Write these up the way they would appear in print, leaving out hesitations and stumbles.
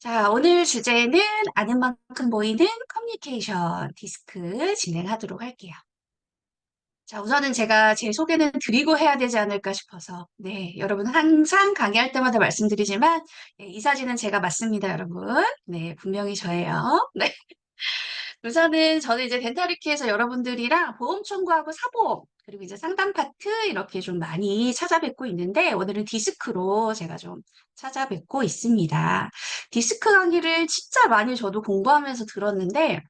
자, 오늘 주제는 아는 만큼 보이는 커뮤니케이션 디스크 진행하도록 할게요. 자, 우선은 제가 제 소개는 드리고 해야 되지 않을까 싶어서, 네, 여러분 항상 강의할 때마다 말씀드리지만, 네, 이 사진은 제가 맞습니다, 여러분. 네, 분명히 저예요. 네. 우선은 저는 이제 덴탈리키에서 여러분들이랑 보험 청구하고 사보험, 그리고 이제 상담 파트 이렇게 좀 많이 찾아뵙고 있는데, 오늘은 디스크로 제가 좀 찾아뵙고 있습니다. 디스크 강의를 진짜 많이 저도 공부하면서 들었는데,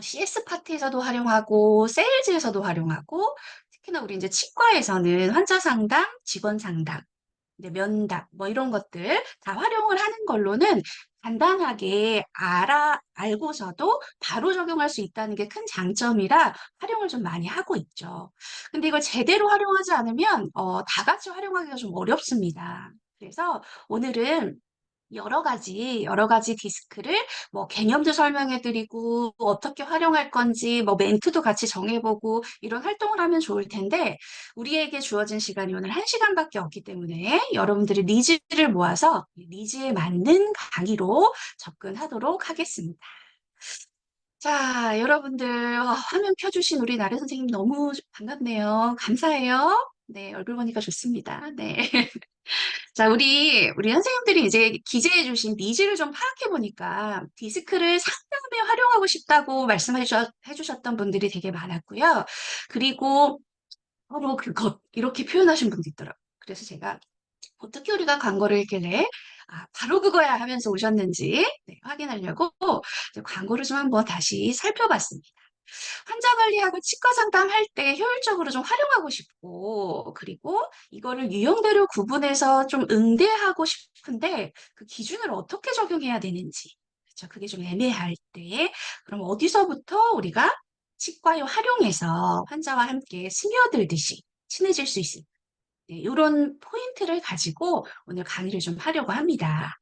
CS 파트에서도 활용하고, 세일즈에서도 활용하고, 특히나 우리 이제 치과에서는 환자 상담, 직원 상담, 이제 면담, 뭐 이런 것들 다 활용을 하는 걸로는 간단하게 알고서도 바로 적용할 수 있다는 게 큰 장점이라 활용을 좀 많이 하고 있죠. 근데 이걸 제대로 활용하지 않으면, 다 같이 활용하기가 좀 어렵습니다. 그래서 오늘은 여러 가지 디스크를 뭐 개념도 설명해 드리고 어떻게 활용할 건지 뭐 멘트도 같이 정해보고 이런 활동을 하면 좋을 텐데 우리에게 주어진 시간이 오늘 1시간밖에 없기 때문에 여러분들의 니즈를 모아서 니즈에 맞는 강의로 접근하도록 하겠습니다. 자, 여러분들 화면 켜주신 우리 나래 선생님 너무 반갑네요. 감사해요. 네, 얼굴 보니까 좋습니다. 네. 자, 우리 선생님들이 이제 기재해 주신 니즈를 좀 파악해 보니까 디스크를 상담에 활용하고 싶다고 해주셨던 분들이 되게 많았고요. 그리고 바로 그것, 이렇게 표현하신 분도 있더라고요. 그래서 제가 어떻게 우리가 광고를 했길래 바로 그거야 하면서 오셨는지 네, 확인하려고 이제 광고를 좀 한번 다시 살펴봤습니다. 환자 관리하고 치과 상담할 때 효율적으로 좀 활용하고 싶고, 그리고 이거를 유형대로 구분해서 좀 응대하고 싶은데, 그 기준을 어떻게 적용해야 되는지, 그렇죠? 그게 좀 애매할 때, 그럼 어디서부터 우리가 치과에 활용해서 환자와 함께 스며들듯이 친해질 수 있을까? 네, 이런 포인트를 가지고 오늘 강의를 좀 하려고 합니다.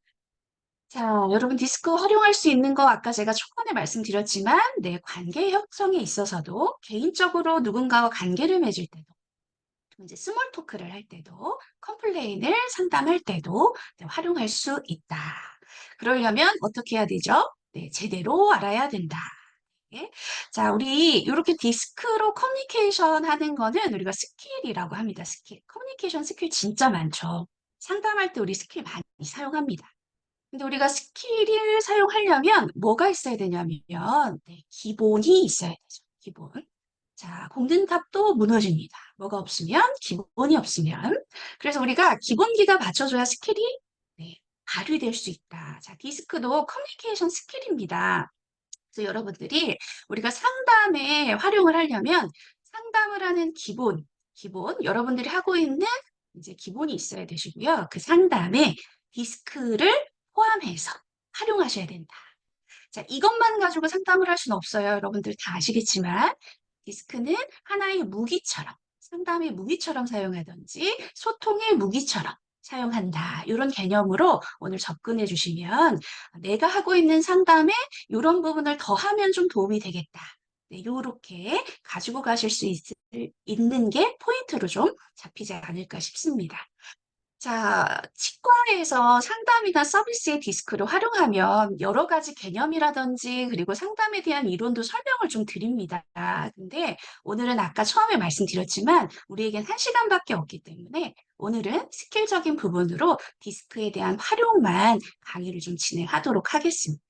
자, 여러분 디스크 활용할 수 있는 거 아까 제가 초반에 말씀드렸지만 내 관계 형성에 있어서도 개인적으로 누군가와 관계를 맺을 때도 이제 스몰 토크를 할 때도 컴플레인을 상담할 때도 네, 활용할 수 있다. 그러려면 어떻게 해야 되죠? 네, 제대로 알아야 된다. 예. 자, 우리 이렇게 디스크로 커뮤니케이션 하는 거는 우리가 스킬이라고 합니다. 스킬. 커뮤니케이션 스킬 진짜 많죠. 상담할 때 우리 스킬 많이 사용합니다. 근데 우리가 스킬을 사용하려면 뭐가 있어야 되냐면, 네, 기본이 있어야 되죠. 기본. 자, 공든탑도 무너집니다. 뭐가 없으면, 기본이 없으면. 그래서 우리가 기본기가 받쳐줘야 스킬이, 네, 발휘될 수 있다. 자, 디스크도 커뮤니케이션 스킬입니다. 그래서 여러분들이 우리가 상담에 활용을 하려면 상담을 하는 기본, 여러분들이 하고 있는 이제 기본이 있어야 되시고요. 그 상담에 디스크를 포함해서 활용하셔야 된다. 자, 이것만 가지고 상담을 할 수는 없어요. 여러분들 다 아시겠지만 디스크는 하나의 무기처럼 상담의 무기처럼 사용하든지 소통의 무기처럼 사용한다. 이런 개념으로 오늘 접근해 주시면 내가 하고 있는 상담에 이런 부분을 더하면 좀 도움이 되겠다. 네, 이렇게 가지고 가실 수 있는 게 포인트로 좀 잡히지 않을까 싶습니다. 자, 치과에서 상담이나 서비스의 디스크를 활용하면 여러 가지 개념이라든지 그리고 상담에 대한 이론도 설명을 좀 드립니다. 근데 오늘은 아까 처음에 말씀드렸지만 우리에겐 1시간밖에 없기 때문에 오늘은 스킬적인 부분으로 디스크에 대한 활용만 강의를 좀 진행하도록 하겠습니다.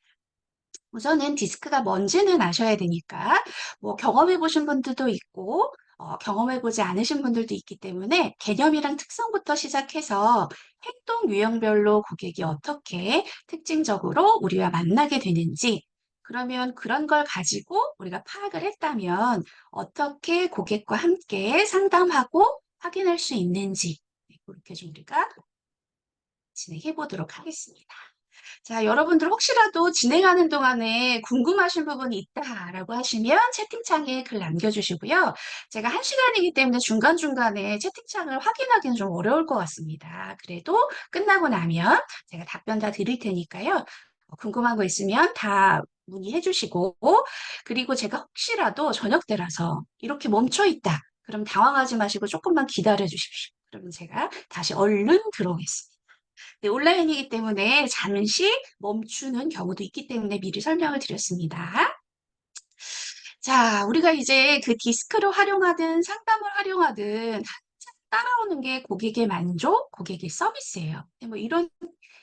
우선은 디스크가 뭔지는 아셔야 되니까 뭐 경험해 보신 분들도 있고 경험해 보지 않으신 분들도 있기 때문에 개념이랑 특성부터 시작해서 행동 유형별로 고객이 어떻게 특징적으로 우리와 만나게 되는지 그러면 그런 걸 가지고 우리가 파악을 했다면 어떻게 고객과 함께 상담하고 확인할 수 있는지 네, 그렇게 좀 우리가 진행해 보도록 하겠습니다. 자, 여러분들 혹시라도 진행하는 동안에 궁금하신 부분이 있다라고 하시면 채팅창에 글 남겨주시고요. 제가 1시간이기 때문에 중간중간에 채팅창을 확인하기는 좀 어려울 것 같습니다. 그래도 끝나고 나면 제가 답변 다 드릴 테니까요. 궁금한 거 있으면 다 문의해 주시고, 그리고 제가 혹시라도 저녁 때라서 이렇게 멈춰 있다. 그럼 당황하지 마시고 조금만 기다려 주십시오. 그러면 제가 다시 얼른 들어오겠습니다. 네, 온라인이기 때문에 잠시 멈추는 경우도 있기 때문에 미리 설명을 드렸습니다. 자, 우리가 이제 그 디스크를 활용하든 상담을 활용하든 항상 따라오는 게 고객의 만족, 고객의 서비스예요. 뭐 이런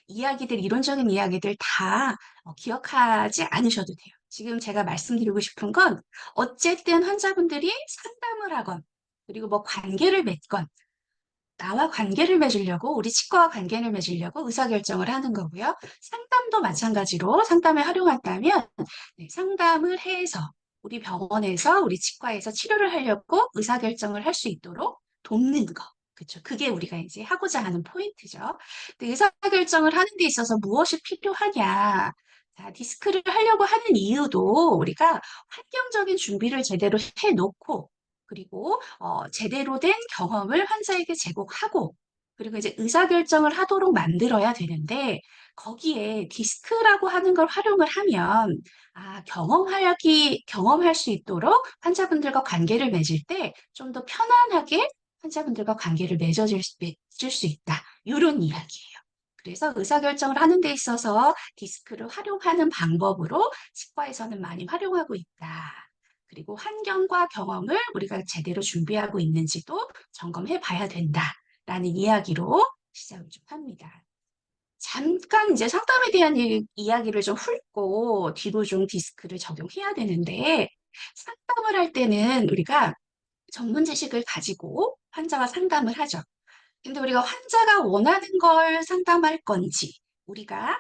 이야기들, 이론적인 이야기들 다 기억하지 않으셔도 돼요. 지금 제가 말씀드리고 싶은 건 어쨌든 환자분들이 상담을 하건 그리고 뭐 관계를 맺건 나와 관계를 맺으려고, 우리 치과와 관계를 맺으려고 의사결정을 하는 거고요. 상담도 마찬가지로 상담에 활용한다면 네, 상담을 해서 우리 병원에서, 우리 치과에서 치료를 하려고 의사결정을 할 수 있도록 돕는 거. 그렇죠. 그게 우리가 이제 하고자 하는 포인트죠. 근데 의사결정을 하는 데 있어서 무엇이 필요하냐. 자, 디스크를 하려고 하는 이유도 우리가 환경적인 준비를 제대로 해놓고 그리고 제대로 된 경험을 환자에게 제공하고 그리고 이제 의사결정을 하도록 만들어야 되는데 거기에 디스크라고 하는 걸 활용을 하면 경험할 수 있도록 환자분들과 관계를 맺을 때 좀 더 편안하게 환자분들과 관계를 맺을 수 있다. 이런 이야기예요. 그래서 의사결정을 하는 데 있어서 디스크를 활용하는 방법으로 치과에서는 많이 활용하고 있다. 그리고 환경과 경험을 우리가 제대로 준비하고 있는지도 점검해 봐야 된다라는 이야기로 시작을 좀 합니다. 잠깐 이제 상담에 대한 이야기를 좀 훑고 뒤로 좀 디스크를 적용해야 되는데 상담을 할 때는 우리가 전문 지식을 가지고 환자와 상담을 하죠. 근데 우리가 환자가 원하는 걸 상담할 건지, 우리가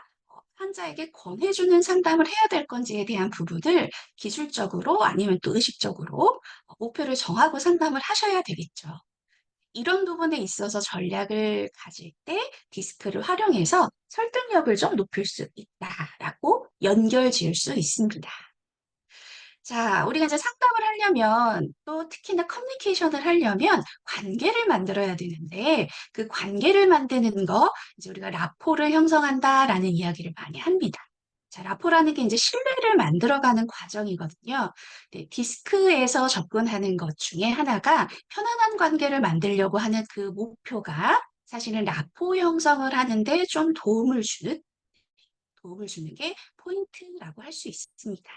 환자에게 권해주는 상담을 해야 될 건지에 대한 부분을 기술적으로 아니면 또 의식적으로 목표를 정하고 상담을 하셔야 되겠죠. 이런 부분에 있어서 전략을 가질 때 디스크를 활용해서 설득력을 좀 높일 수 있다라고 연결 지을 수 있습니다. 자, 우리가 이제 상담을 하려면 또 특히나 커뮤니케이션을 하려면 관계를 만들어야 되는데 그 관계를 만드는 거 이제 우리가 라포를 형성한다라는 이야기를 많이 합니다. 자, 라포라는 게 이제 신뢰를 만들어가는 과정이거든요. 네, 디스크에서 접근하는 것 중에 하나가 편안한 관계를 만들려고 하는 그 목표가 사실은 라포 형성을 하는데 좀 도움을 주는 게 포인트라고 할 수 있습니다.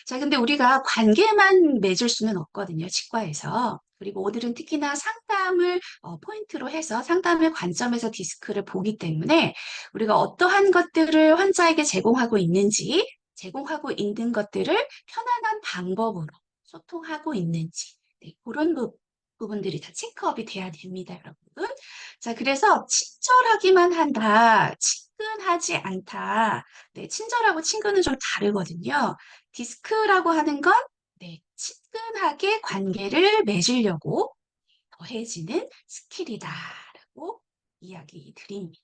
자, 근데 우리가 관계만 맺을 수는 없거든요, 치과에서. 그리고 오늘은 특히나 상담을 포인트로 해서 상담의 관점에서 디스크를 보기 때문에 우리가 어떠한 것들을 환자에게 제공하고 있는 것들을 편안한 방법으로 소통하고 있는지, 네, 그런 부분들이 다 체크업이 돼야 됩니다, 여러분. 자, 그래서 친절하기만 한다, 친근하지 않다. 네, 친절하고 친근은 좀 다르거든요. 디스크라고 하는 건 네, 친근하게 관계를 맺으려고 더해지는 스킬이다라고 이야기 드립니다.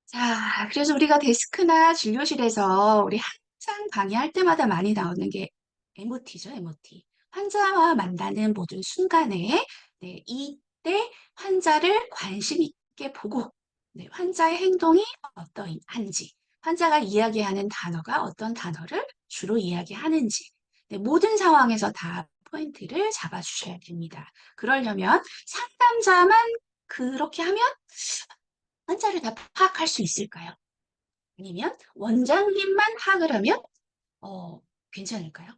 자, 그래서 우리가 데스크나 진료실에서 우리 항상 강의할 때마다 많이 나오는 게 MOT죠, MOT. 환자와 만나는 모든 순간에 네, 이때 환자를 관심 있게 보고 네, 환자의 행동이 어떠한지, 환자가 이야기하는 단어가 어떤 단어를 주로 이야기하는지 네, 모든 상황에서 다 포인트를 잡아주셔야 됩니다. 그러려면 상담자만 그렇게 하면 환자를 다 파악할 수 있을까요? 아니면 원장님만 파악을 하면 어, 괜찮을까요?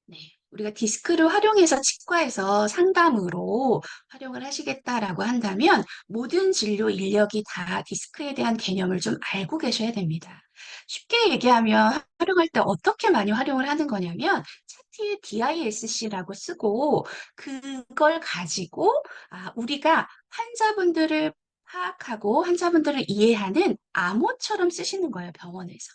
네. 우리가 디스크를 활용해서 치과에서 상담으로 활용을 하시겠다라고 한다면 모든 진료 인력이 다 디스크에 대한 개념을 좀 알고 계셔야 됩니다. 쉽게 얘기하면 활용할 때 어떻게 많이 활용을 하는 거냐면 차트에 DISC라고 쓰고 그걸 가지고 우리가 환자분들을 파악하고 환자분들을 이해하는 암호처럼 쓰시는 거예요, 병원에서.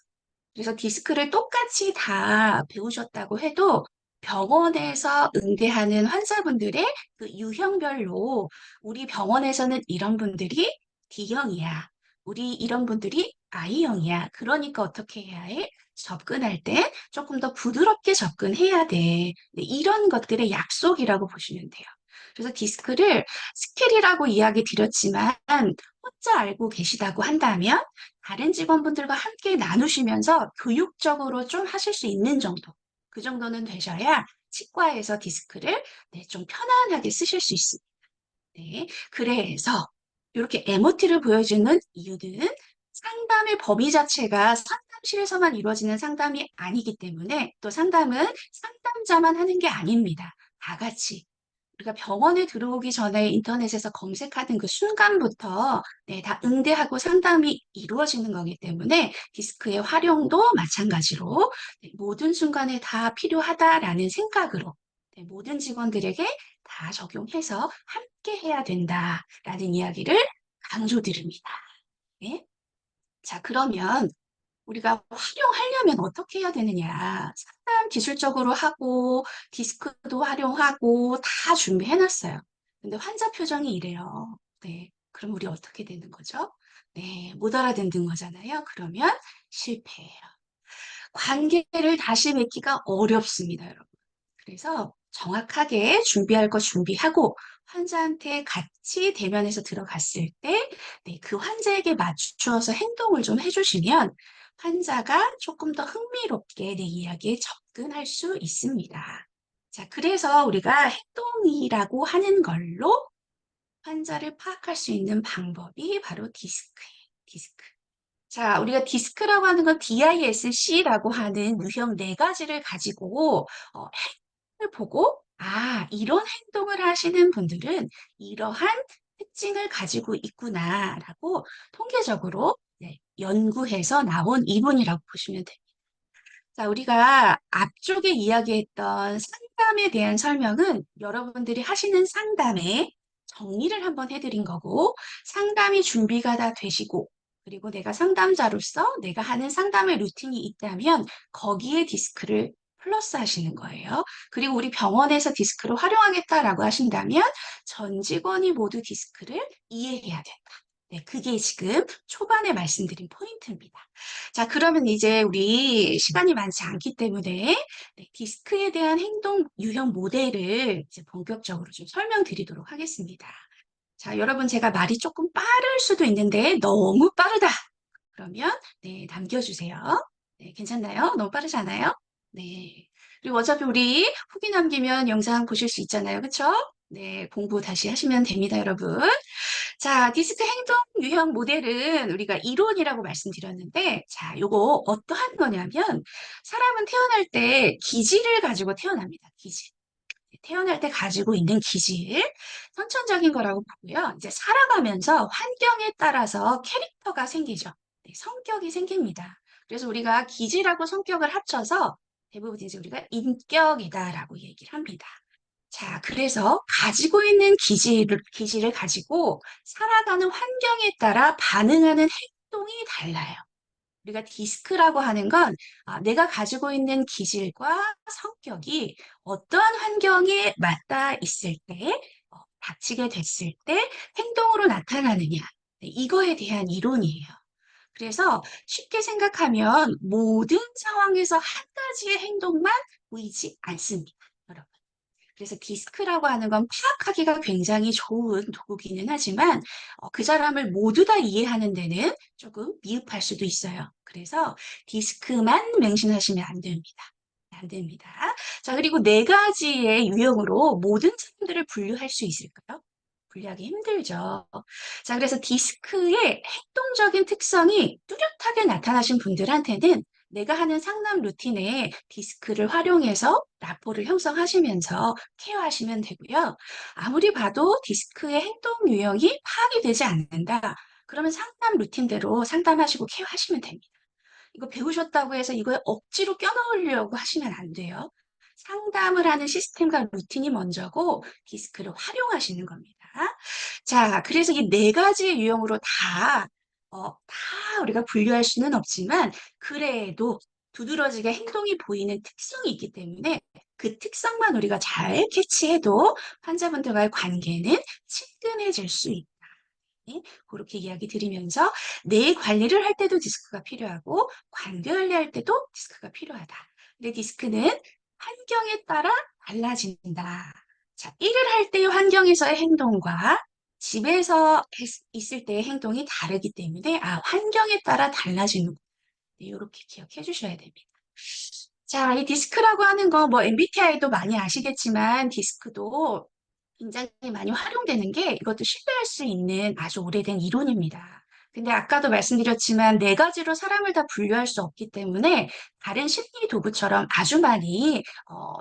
그래서 디스크를 똑같이 다 배우셨다고 해도 병원에서 응대하는 환자분들의 그 유형별로 우리 병원에서는 이런 분들이 D형이야. 우리 이런 분들이 I형이야. 그러니까 어떻게 해야 해? 접근할 때 조금 더 부드럽게 접근해야 돼. 네, 이런 것들의 약속이라고 보시면 돼요. 그래서 디스크를 스킬이라고 이야기 드렸지만 혼자 알고 계시다고 한다면 다른 직원분들과 함께 나누시면서 교육적으로 좀 하실 수 있는 정도. 그 정도는 되셔야 치과에서 디스크를 네, 좀 편안하게 쓰실 수 있습니다. 네, 그래서 이렇게 에모티를 보여주는 이유는 상담의 범위 자체가 상담실에서만 이루어지는 상담이 아니기 때문에 또 상담은 상담자만 하는 게 아닙니다. 다 같이. 우리가 병원에 들어오기 전에 인터넷에서 검색하는 그 순간부터 네, 다 응대하고 상담이 이루어지는 거기 때문에 디스크의 활용도 마찬가지로 네, 모든 순간에 다 필요하다라는 생각으로 네, 모든 직원들에게 다 적용해서 함께 해야 된다라는 이야기를 강조드립니다. 네? 자, 그러면 우리가 활용하려면 어떻게 해야 되느냐. 상담 기술적으로 하고, 디스크도 활용하고, 다 준비해놨어요. 근데 환자 표정이 이래요. 네. 그럼 우리 어떻게 되는 거죠? 네. 못 알아듣는 거잖아요. 그러면 실패해요. 관계를 다시 맺기가 어렵습니다, 여러분. 그래서 정확하게 준비할 거 준비하고 환자한테 같이 대면해서 들어갔을 때, 네, 그 환자에게 맞추어서 행동을 좀 해주시면 환자가 조금 더 흥미롭게 내 이야기에 접근할 수 있습니다. 자, 그래서 우리가 행동이라고 하는 걸로 환자를 파악할 수 있는 방법이 바로 디스크예요. 디스크. 자, 우리가 디스크라고 하는 건 DISC라고 하는 유형 네 가지를 가지고 행동을 보고 이런 행동을 하시는 분들은 이러한 특징을 가지고 있구나라고 통계적으로 네, 연구해서 나온 이론이라고 보시면 돼요. 자, 우리가 앞쪽에 이야기했던 상담에 대한 설명은 여러분들이 하시는 상담에 정리를 한번 해드린 거고, 상담이 준비가 다 되시고, 그리고 내가 상담자로서 내가 하는 상담의 루틴이 있다면 거기에 디스크를 플러스 하시는 거예요. 그리고 우리 병원에서 디스크를 활용하겠다라고 하신다면 전 직원이 모두 디스크를 이해해야 된다. 네, 그게 지금 초반에 말씀드린 포인트입니다. 자, 그러면 이제 우리 시간이 많지 않기 때문에 네, 디스크에 대한 행동 유형 모델을 이제 본격적으로 좀 설명드리도록 하겠습니다. 자, 여러분 제가 말이 조금 빠를 수도 있는데 너무 빠르다. 그러면 네, 남겨주세요. 네, 괜찮나요? 너무 빠르지 않아요? 네. 그리고 어차피 우리 후기 남기면 영상 보실 수 있잖아요. 그쵸? 네, 공부 다시 하시면 됩니다, 여러분. 자, 디스크 행동 유형 모델은 우리가 이론이라고 말씀드렸는데, 자, 요거 어떠한 거냐면, 사람은 태어날 때 기질을 가지고 태어납니다. 기질. 태어날 때 가지고 있는 기질, 선천적인 거라고 보고요. 이제 살아가면서 환경에 따라서 캐릭터가 생기죠. 네, 성격이 생깁니다. 그래서 우리가 기질하고 성격을 합쳐서 대부분 이제 우리가 인격이다라고 얘기를 합니다. 자, 그래서 가지고 있는 기질을 가지고 살아가는 환경에 따라 반응하는 행동이 달라요. 우리가 디스크라고 하는 건 내가 가지고 있는 기질과 성격이 어떠한 환경에 맞닿아 있을 때, 닥치게 됐을 때 행동으로 나타나느냐. 네, 이거에 대한 이론이에요. 그래서 쉽게 생각하면 모든 상황에서 한 가지의 행동만 보이지 않습니다. 여러분. 그래서 디스크라고 하는 건 파악하기가 굉장히 좋은 도구기는 하지만 그 사람을 모두 다 이해하는 데는 조금 미흡할 수도 있어요. 그래서 디스크만 맹신하시면 안 됩니다. 안 됩니다. 자, 그리고 네 가지의 유형으로 모든 사람들을 분류할 수 있을까요? 분류하기 힘들죠. 자, 그래서 디스크의 행동적인 특성이 뚜렷하게 나타나신 분들한테는 내가 하는 상담 루틴에 디스크를 활용해서 라포를 형성하시면서 케어하시면 되고요. 아무리 봐도 디스크의 행동 유형이 파악이 되지 않는다. 그러면 상담 루틴대로 상담하시고 케어하시면 됩니다. 이거 배우셨다고 해서 이거에 억지로 껴넣으려고 하시면 안 돼요. 상담을 하는 시스템과 루틴이 먼저고 디스크를 활용하시는 겁니다. 자, 그래서 이 네 가지의 유형으로 다 우리가 분류할 수는 없지만 그래도 두드러지게 행동이 보이는 특성이 있기 때문에 그 특성만 우리가 잘 캐치해도 환자분들과의 관계는 친근해질 수 있다. 네, 그렇게 이야기 드리면서 뇌 관리를 할 때도 디스크가 필요하고 관계 관리할 때도 디스크가 필요하다. 근데 디스크는 환경에 따라 달라진다. 자, 일을 할 때의 환경에서의 행동과 집에서 있을 때의 행동이 다르기 때문에 환경에 따라 달라지는 네, 이렇게 기억해 주셔야 됩니다. 자, 이 디스크라고 하는 거 뭐 MBTI도 많이 아시겠지만 디스크도 굉장히 많이 활용되는 게 이것도 신뢰할 수 있는 아주 오래된 이론입니다. 근데 아까도 말씀드렸지만 네 가지로 사람을 다 분류할 수 없기 때문에 다른 심리 도구처럼 아주 많이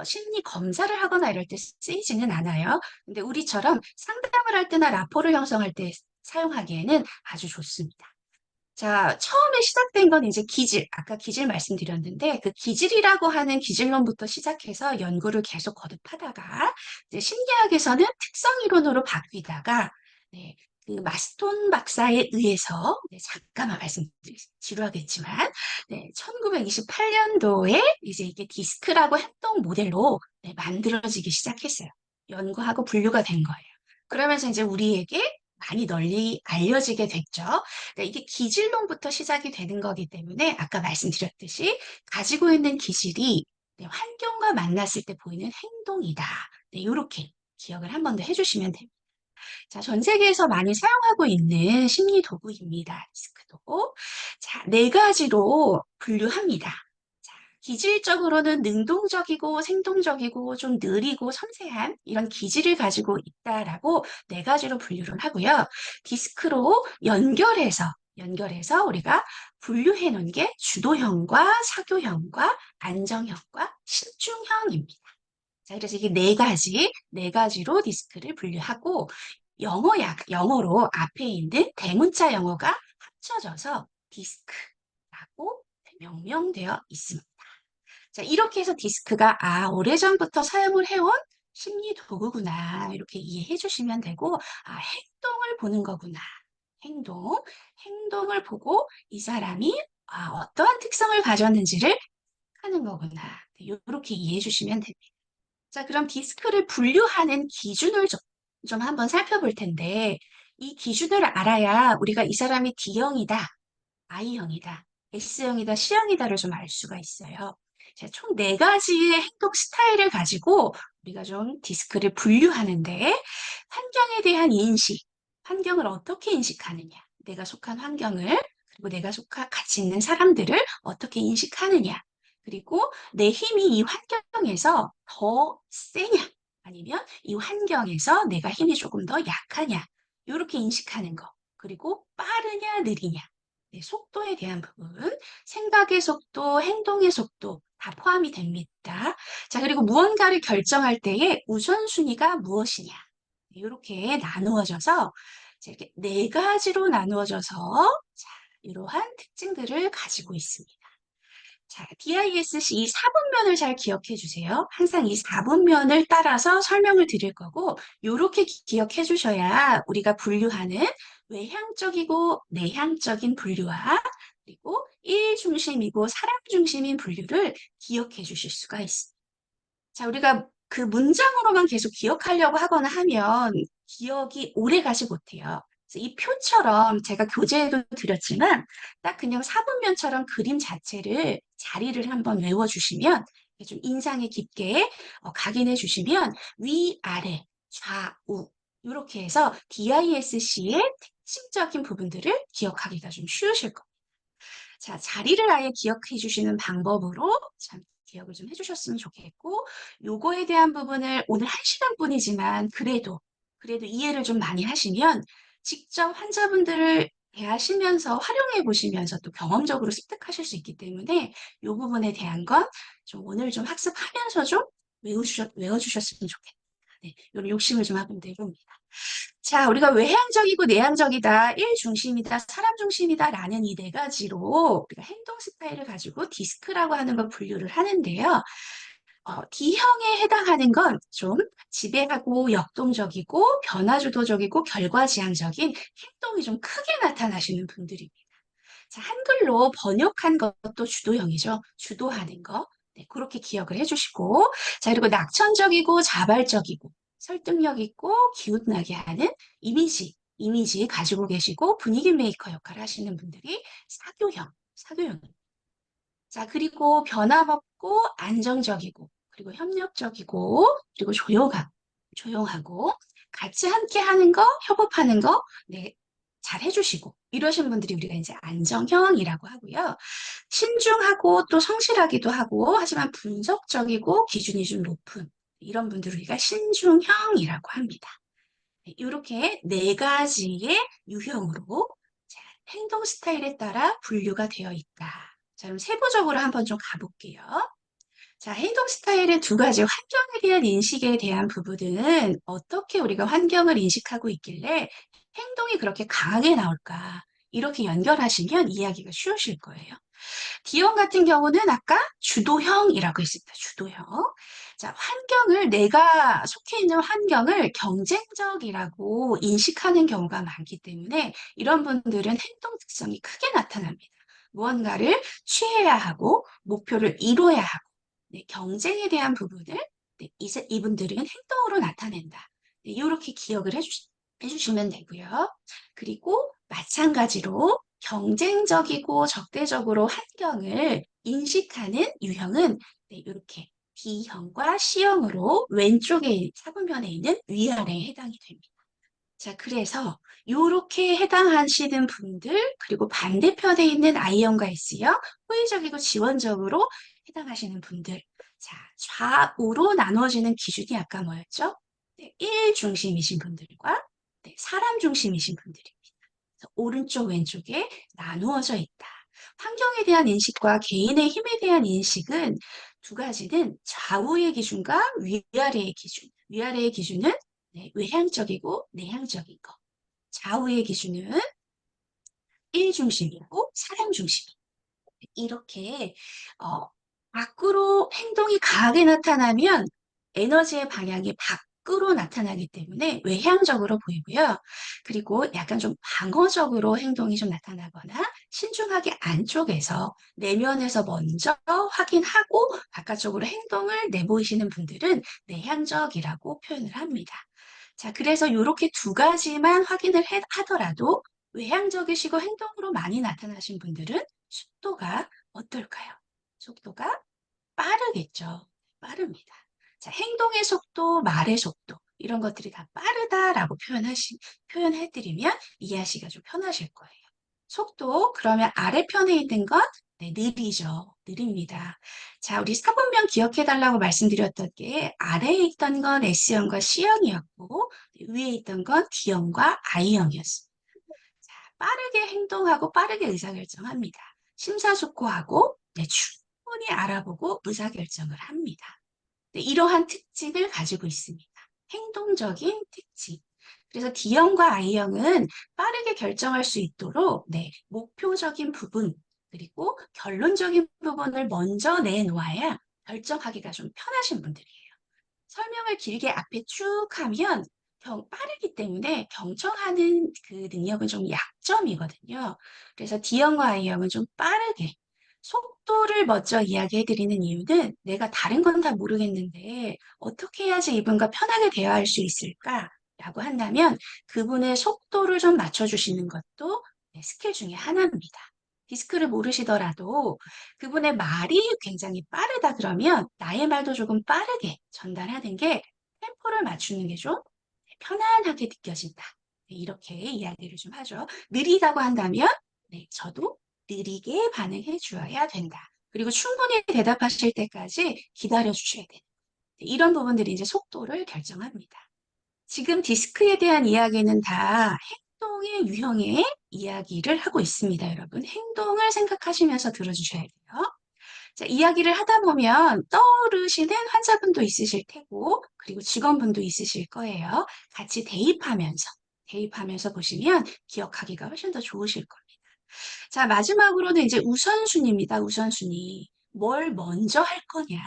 심리 검사를 하거나 이럴 때 쓰이지는 않아요. 근데 우리처럼 상담을 할 때나 라포를 형성할 때 사용하기에는 아주 좋습니다. 자, 처음에 시작된 건 이제 기질, 아까 기질 말씀드렸는데 그 기질이라고 하는 기질론부터 시작해서 연구를 계속 거듭하다가 이제 심리학에서는 특성 이론으로 바뀌다가 네, 그 마스톤 박사에 의해서 잠깐만 지루하겠지만 1928년도에 이제 이게 디스크라고 행동 모델로 만들어지기 시작했어요. 연구하고 분류가 된 거예요. 그러면서 이제 우리에게 많이 널리 알려지게 됐죠. 이게 기질론부터 시작이 되는 거기 때문에 아까 말씀드렸듯이 가지고 있는 기질이 환경과 만났을 때 보이는 행동이다. 이렇게 기억을 한 번 더 해주시면 됩니다. 자, 전 세계에서 많이 사용하고 있는 심리 도구입니다. 디스크도. 자, 네 가지로 분류합니다. 자, 기질적으로는 능동적이고 생동적이고 좀 느리고 섬세한 이런 기질을 가지고 있다라고 네 가지로 분류를 하고요. 디스크로 연결해서 우리가 분류해 놓은 게 주도형과 사교형과 안정형과 신중형입니다. 자, 그래서 이게 네 가지로 디스크를 분류하고 영어로 앞에 있는 대문자 영어가 합쳐져서 디스크라고 명명되어 있습니다. 자, 이렇게 해서 디스크가 오래전부터 사용을 해온 심리 도구구나 이렇게 이해해 주시면 되고 행동을 보는 거구나. 행동을 보고 이 사람이 어떠한 특성을 가졌는지를 하는 거구나. 이렇게 이해해 주시면 됩니다. 자, 그럼 디스크를 분류하는 기준을 좀 한번 살펴볼 텐데, 이 기준을 알아야 우리가 이 사람이 D형이다, I형이다, S형이다, C형이다를 좀 알 수가 있어요. 자, 총 네 가지의 행동 스타일을 가지고 우리가 좀 디스크를 분류하는데, 환경에 대한 인식, 환경을 어떻게 인식하느냐, 내가 속한 환경을, 그리고 같이 있는 사람들을 어떻게 인식하느냐, 그리고 내 힘이 이 환경에서 더 세냐, 아니면 이 환경에서 내가 힘이 조금 더 약하냐, 이렇게 인식하는 거. 그리고 빠르냐, 느리냐. 속도에 대한 부분, 생각의 속도, 행동의 속도 다 포함이 됩니다. 자, 그리고 무언가를 결정할 때의 우선순위가 무엇이냐. 이렇게 나누어져서 이렇게 네 가지로 나누어져서 자, 이러한 특징들을 가지고 있습니다. 자, DISC 이 사분면을 잘 기억해 주세요. 항상 이 사분면을 따라서 설명을 드릴 거고, 이렇게 기억해 주셔야 우리가 분류하는 외향적이고 내향적인 분류와 그리고 일 중심이고 사람 중심인 분류를 기억해 주실 수가 있습니다. 자, 우리가 그 문장으로만 계속 기억하려고 하거나 하면 기억이 오래 가지 못해요. 그래서 이 표처럼 제가 교재에도 드렸지만 딱 그냥 사분면처럼 그림 자체를 자리를 한번 외워주시면 좀 인상이 깊게 각인해 주시면 위아래, 좌우 이렇게 해서 DISC의 특징적인 부분들을 기억하기가 좀 쉬우실 겁니다. 자, 자리를 아예 기억해 주시는 방법으로 참 기억을 좀 해주셨으면 좋겠고, 요거에 대한 부분을 오늘 1시간뿐이지만 그래도 이해를 좀 많이 하시면 직접 환자분들을 대하시면서 활용해 보시면서 또 경험적으로 습득하실 수 있기 때문에 요 부분에 대한 건 좀 오늘 좀 학습하면서 좀 외워주셨으면 좋겠다. 네, 요 욕심을 좀 하면 되봅니다. 자, 우리가 외향적이고 내향적이다, 일 중심이다, 사람 중심이다 라는 이 네 가지로 우리가 행동 스타일을 가지고 디스크라고 하는 걸 분류를 하는데요. D형에 해당하는 건 좀 지배하고 역동적이고 변화주도적이고 결과지향적인 행동이 좀 크게 나타나시는 분들입니다. 자, 한글로 번역한 것도 주도형이죠. 주도하는 거. 네, 그렇게 기억을 해주시고. 자, 그리고 낙천적이고 자발적이고 설득력 있고 기웃나게 하는 이미지 가지고 계시고 분위기 메이커 역할을 하시는 분들이 사교형입니다. 자, 그리고 변함없고 안정적이고 그리고 협력적이고 그리고 조용하고 같이 함께 하는 거, 협업하는 거, 네, 잘 해주시고 이러신 분들이 우리가 이제 안정형이라고 하고요. 신중하고 또 성실하기도 하고 하지만 분석적이고 기준이 좀 높은 이런 분들을 우리가 신중형이라고 합니다. 이렇게 네 가지의 유형으로 자, 행동 스타일에 따라 분류가 되어 있다. 자, 그럼 세부적으로 한번 좀 가볼게요. 자, 행동 스타일의 두 가지 환경에 대한 인식에 대한 부분은 어떻게 우리가 환경을 인식하고 있길래 행동이 그렇게 강하게 나올까? 이렇게 연결하시면 이해하기가 쉬우실 거예요. D형 같은 경우는 아까 주도형이라고 했습니다. 주도형. 자, 환경을 내가 속해 있는 환경을 경쟁적이라고 인식하는 경우가 많기 때문에 이런 분들은 행동 특성이 크게 나타납니다. 무언가를 취해야 하고 목표를 이루어야 하고 네, 경쟁에 대한 부분을 네, 이분들은 행동으로 나타낸다. 네, 이렇게 기억을 해주시면 되고요. 그리고 마찬가지로 경쟁적이고 적대적으로 환경을 인식하는 유형은 네, 이렇게 B형과 C형으로 왼쪽에 사분면에 있는 위아래에 해당이 됩니다. 자, 그래서 이렇게 해당하시는 분들 그리고 반대편에 있는 I형과 S형 호의적이고 지원적으로 해당하시는 분들 자, 좌우로 나누어지는 기준이 아까 뭐였죠? 네, 일 중심이신 분들과 네, 사람 중심이신 분들입니다. 오른쪽 왼쪽에 나누어져 있다. 환경에 대한 인식과 개인의 힘에 대한 인식은 두 가지는 좌우의 기준과 위아래의 기준. 위아래의 기준은 네, 외향적이고 내향적인 거. 좌우의 기준은 일 중심이고 사람 중심. 이렇게 어, 밖으로 행동이 강하게 나타나면 에너지의 방향이 밖으로 나타나기 때문에 외향적으로 보이고요. 그리고 약간 좀 방어적으로 행동이 좀 나타나거나 신중하게 안쪽에서 내면에서 먼저 확인하고 바깥쪽으로 행동을 내보이시는 분들은 내향적이라고 표현을 합니다. 자, 그래서 이렇게 두 가지만 확인을 하더라도 외향적이시고 행동으로 많이 나타나신 분들은 속도가 어떨까요? 속도가 빠르겠죠. 빠릅니다. 자, 행동의 속도, 말의 속도, 이런 것들이 다 빠르다라고 표현해드리면 이해하시기가 좀 편하실 거예요. 속도, 그러면 아래편에 있는 것, 네, 느리죠. 느립니다. 자, 우리 사분면 기억해달라고 말씀드렸던 게 아래에 있던 건 S형과 C형이었고 위에 있던 건 D형과 I형이었습니다. 자, 빠르게 행동하고 빠르게 의사결정합니다. 심사숙고하고 네, 충분히 알아보고 의사결정을 합니다. 네, 이러한 특징을 가지고 있습니다. 행동적인 특징. 그래서 D형과 I형은 빠르게 결정할 수 있도록 네, 목표적인 부분 그리고 결론적인 부분을 먼저 내놓아야 결정하기가 좀 편하신 분들이에요. 설명을 길게 앞에 쭉 하면 빠르기 때문에 경청하는 그 능력은 좀 약점이거든요. 그래서 D형과 I형은 좀 빠르게 속도를 먼저 이야기해드리는 이유는 내가 다른 건 다 모르겠는데 어떻게 해야지 이분과 편하게 대화할 수 있을까? 라고 한다면 그분의 속도를 좀 맞춰주시는 것도 네, 스킬 중에 하나입니다. 디스크를 모르시더라도 그분의 말이 굉장히 빠르다 그러면 나의 말도 조금 빠르게 전달하는 게 템포를 맞추는 게 좀 편안하게 느껴진다. 네, 이렇게 이야기를 좀 하죠. 느리다고 한다면 네, 저도 느리게 반응해 주어야 된다. 그리고 충분히 대답하실 때까지 기다려 주셔야 돼요. 네, 이런 부분들이 이제 속도를 결정합니다. 지금 디스크에 대한 이야기는 다 행동의 유형의 이야기를 하고 있습니다, 여러분. 행동을 생각하시면서 들어주셔야 돼요. 자, 이야기를 하다 보면 떠오르시는 환자분도 있으실 테고, 그리고 직원분도 있으실 거예요. 같이 대입하면서 보시면 기억하기가 훨씬 더 좋으실 겁니다. 자, 마지막으로는 이제 우선순위입니다. 우선순위. 뭘 먼저 할 거냐.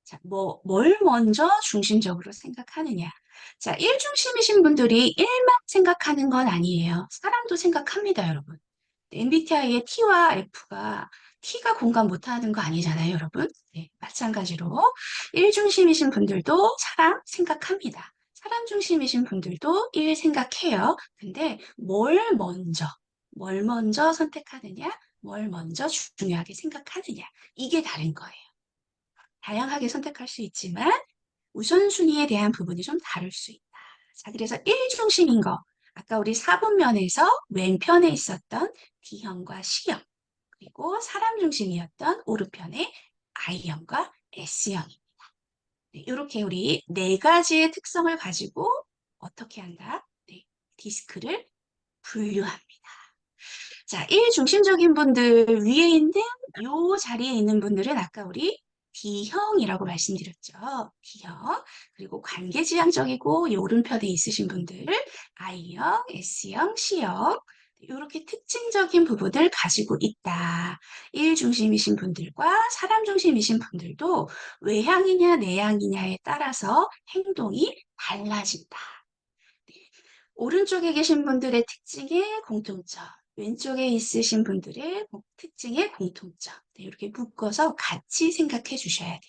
자, 뭘 먼저 중심적으로 생각하느냐. 자, 일 중심이신 분들이 일만 생각하는 건 아니에요. 사람도 생각합니다, 여러분. MBTI의 T와 F가 T가 공감 못하는 거 아니잖아요, 여러분. 네, 마찬가지로 일 중심이신 분들도 사람 생각합니다. 사람 중심이신 분들도 일 생각해요. 근데 뭘 먼저 선택하느냐, 뭘 먼저 중요하게 생각하느냐, 이게 다른 거예요. 다양하게 선택할 수 있지만 우선순위에 대한 부분이 좀 다를 수 있다. 자, 그래서 일 중심인 거, 아까 우리 사분면에서 왼편에 있었던 D형과 C형, 그리고 사람 중심이었던 오른편에 I형과 S형입니다. 네, 이렇게 우리 네 가지의 특성을 가지고 어떻게 한다? 네, 디스크를 분류합니다. 자, 일중심적인 분들 위에 있는 요 자리에 있는 분들은 아까 우리 D형이라고 말씀드렸죠. D형. 그리고 관계지향적이고 요 오른편에 있으신 분들 I형, S형, C형. 이렇게 특징적인 부분을 가지고 있다. 일중심이신 분들과 사람 중심이신 분들도 외향이냐 내향이냐에 따라서 행동이 달라진다. 오른쪽에 계신 분들의 특징의 공통점, 왼쪽에 있으신 분들의 특징의 공통점. 네, 이렇게 묶어서 같이 생각해 주셔야 돼요.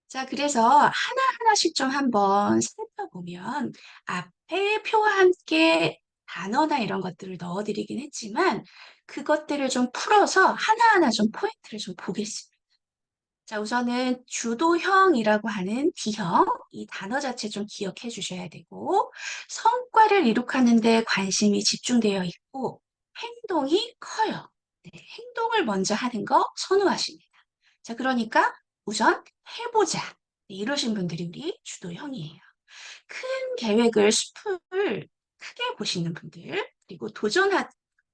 자, 그래서 하나하나씩 좀 한번 살펴보면 앞에 표와 함께 단어나 이런 것들을 넣어드리긴 했지만 그것들을 좀 풀어서 하나하나 좀 포인트를 좀 보겠습니다. 자, 우선은 주도형이라고 하는 D형, 이 단어 자체 좀 기억해 주셔야 되고, 성과를 이룩하는 데 관심이 집중되어 있고, 행동이 커요. 네, 행동을 먼저 하는 거 선호하십니다. 자, 그러니까 우선 해보자. 네, 이러신 분들이 우리 주도형이에요. 큰 계획을, 숲을 크게 보시는 분들, 그리고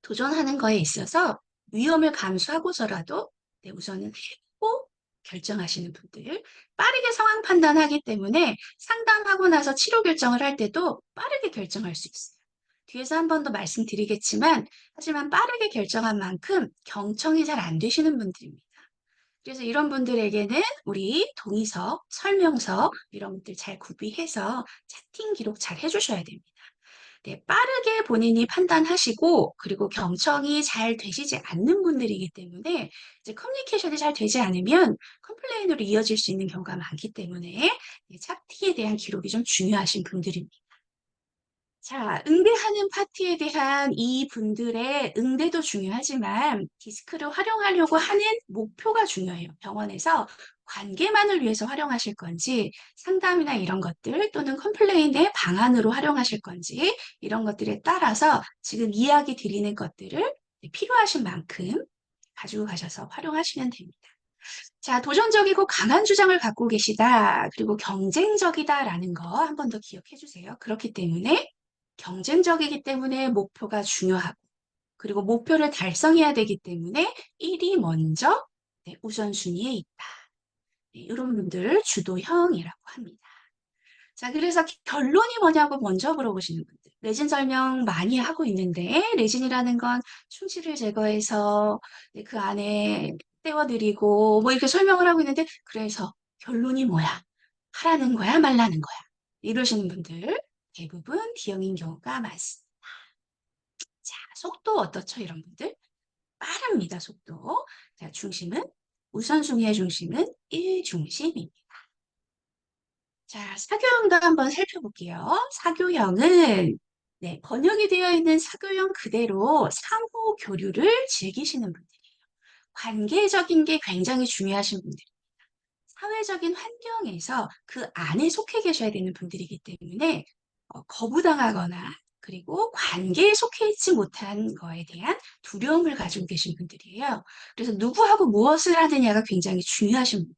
도전하는 거에 있어서 위험을 감수하고서라도 네, 우선은 해보고 결정하시는 분들, 빠르게 상황 판단하기 때문에 상담하고 나서 치료 결정을 할 때도 빠르게 결정할 수 있어요. 뒤에서 한 번 더 말씀드리겠지만, 하지만 빠르게 결정한 만큼 경청이 잘 안 되시는 분들입니다. 그래서 이런 분들에게는 우리 동의서, 설명서 이런 것들 잘 구비해서 채팅 기록 잘 해주셔야 됩니다. 네, 빠르게 본인이 판단하시고 그리고 경청이 잘 되시지 않는 분들이기 때문에 이제 커뮤니케이션이 잘 되지 않으면 컴플레인으로 이어질 수 있는 경우가 많기 때문에 채팅에 대한 기록이 좀 중요하신 분들입니다. 자, 응대하는 파티에 대한 이 분들의 응대도 중요하지만 디스크를 활용하려고 하는 목표가 중요해요. 병원에서 관계만을 위해서 활용하실 건지 상담이나 이런 것들 또는 컴플레인의 방안으로 활용하실 건지 이런 것들에 따라서 지금 이야기 드리는 것들을 필요하신 만큼 가지고 가셔서 활용하시면 됩니다. 자, 도전적이고 강한 주장을 갖고 계시다. 그리고 경쟁적이다라는 거 한 번 더 기억해 주세요. 그렇기 때문에 경쟁적이기 때문에 목표가 중요하고, 그리고 목표를 달성해야 되기 때문에 1이 먼저 네, 우선순위에 있다. 네, 이런 분들을 주도형이라고 합니다. 자, 그래서 결론이 뭐냐고 먼저 물어보시는 분들. 레진 설명 많이 하고 있는데, 레진이라는 건 충치를 제거해서 네, 그 안에 떼어드리고, 뭐 이렇게 설명을 하고 있는데, 그래서 결론이 뭐야? 하라는 거야, 말라는 거야? 이러시는 분들 대부분 D형인 경우가 많습니다. 자, 속도 어떻죠, 이런 분들? 빠릅니다, 속도. 자, 우선순위의 중심은 1중심입니다. 자, 사교형도 한번 살펴볼게요. 사교형은 네, 번역이 되어 있는 사교형 그대로 상호 교류를 즐기시는 분들이에요. 관계적인 게 굉장히 중요하신 분들. 사회적인 환경에서 그 안에 속해 계셔야 되는 분들이기 때문에 거부당하거나 그리고 관계에 속해 있지 못한 거에 대한 두려움을 가지고 계신 분들이에요. 그래서 누구하고 무엇을 하느냐가 굉장히 중요하신 분들.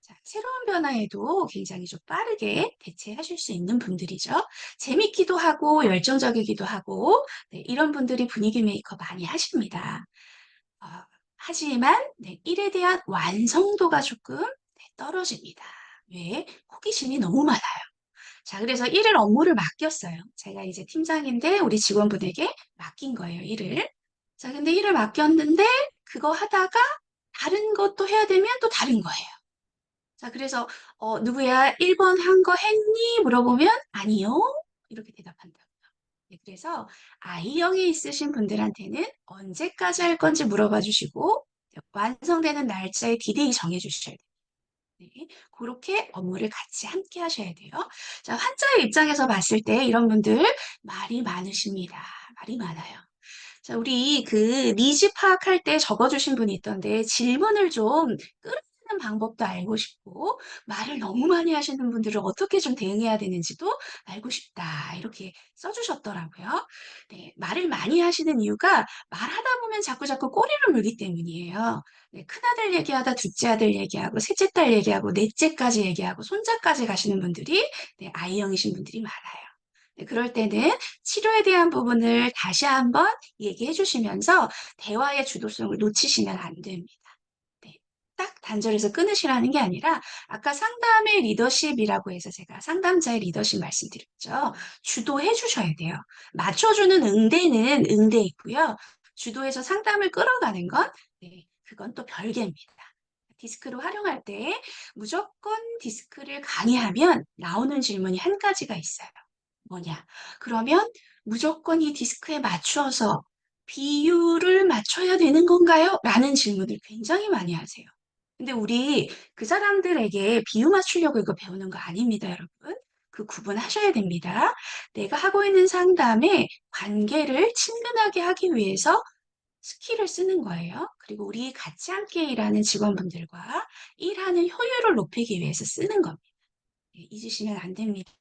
자, 새로운 변화에도 굉장히 좀 빠르게 대체하실 수 있는 분들이죠. 재밌기도 하고 열정적이기도 하고 네, 이런 분들이 분위기 메이커 많이 하십니다. 어, 하지만 네, 일에 대한 완성도가 조금 네, 떨어집니다. 왜? 호기심이 너무 많아요. 자, 그래서 일을 업무를 맡겼어요. 제가 이제 팀장인데 우리 직원분에게 맡긴 거예요, 일을. 자, 근데 일을 맡겼는데 그거 하다가 다른 것도 해야 되면 또 다른 거예요. 자, 그래서 누구야? 1번 한 거 했니? 물어보면 아니요. 이렇게 대답한다고요. 네, 그래서 I형이 있으신 분들한테는 언제까지 할 건지 물어봐 주시고 완성되는 날짜에 디데이 정해 주셔야 돼요. 네, 그렇게 업무를 같이 함께 하셔야 돼요. 자, 환자의 입장에서 봤을 때 이런 분들 말이 많으십니다. 말이 많아요. 자, 우리 그 니즈 파악할 때 적어주신 분이 있던데 질문을 좀 끌어내는 하는 방법도 알고 싶고, 말을 너무 많이 하시는 분들은 어떻게 좀 대응해야 되는지도 알고 싶다. 이렇게 써주셨더라고요. 네, 말을 많이 하시는 이유가 말하다 보면 자꾸자꾸 꼬리를 물기 때문이에요. 네, 큰아들 얘기하다 둘째 아들 얘기하고, 셋째 딸 얘기하고, 넷째까지 얘기하고, 손자까지 가시는 분들이, 네, 아이형이신 분들이 많아요. 네, 그럴 때는 치료에 대한 부분을 다시 한번 얘기해 주시면서 대화의 주도성을 놓치시면 안 됩니다. 네, 딱 단절해서 끊으시라는 게 아니라 아까 상담의 리더십이라고 해서 제가 상담자의 리더십 말씀드렸죠. 주도해 주셔야 돼요. 맞춰주는 응대는 응대 있고요. 주도해서 상담을 끌어가는 건 네, 그건 또 별개입니다. 디스크를 활용할 때 무조건 디스크를 강의하면 나오는 질문이 한 가지가 있어요. 뭐냐? 그러면 무조건 이 디스크에 맞추어서 비율을 맞춰야 되는 건가요? 라는 질문을 굉장히 많이 하세요. 근데 우리 그 사람들에게 비유 맞추려고 이거 배우는 거 아닙니다, 여러분. 그 구분하셔야 됩니다. 내가 하고 있는 상담에 관계를 친근하게 하기 위해서 스킬을 쓰는 거예요. 그리고 우리 같이 함께 일하는 직원분들과 일하는 효율을 높이기 위해서 쓰는 겁니다. 예, 잊으시면 안 됩니다.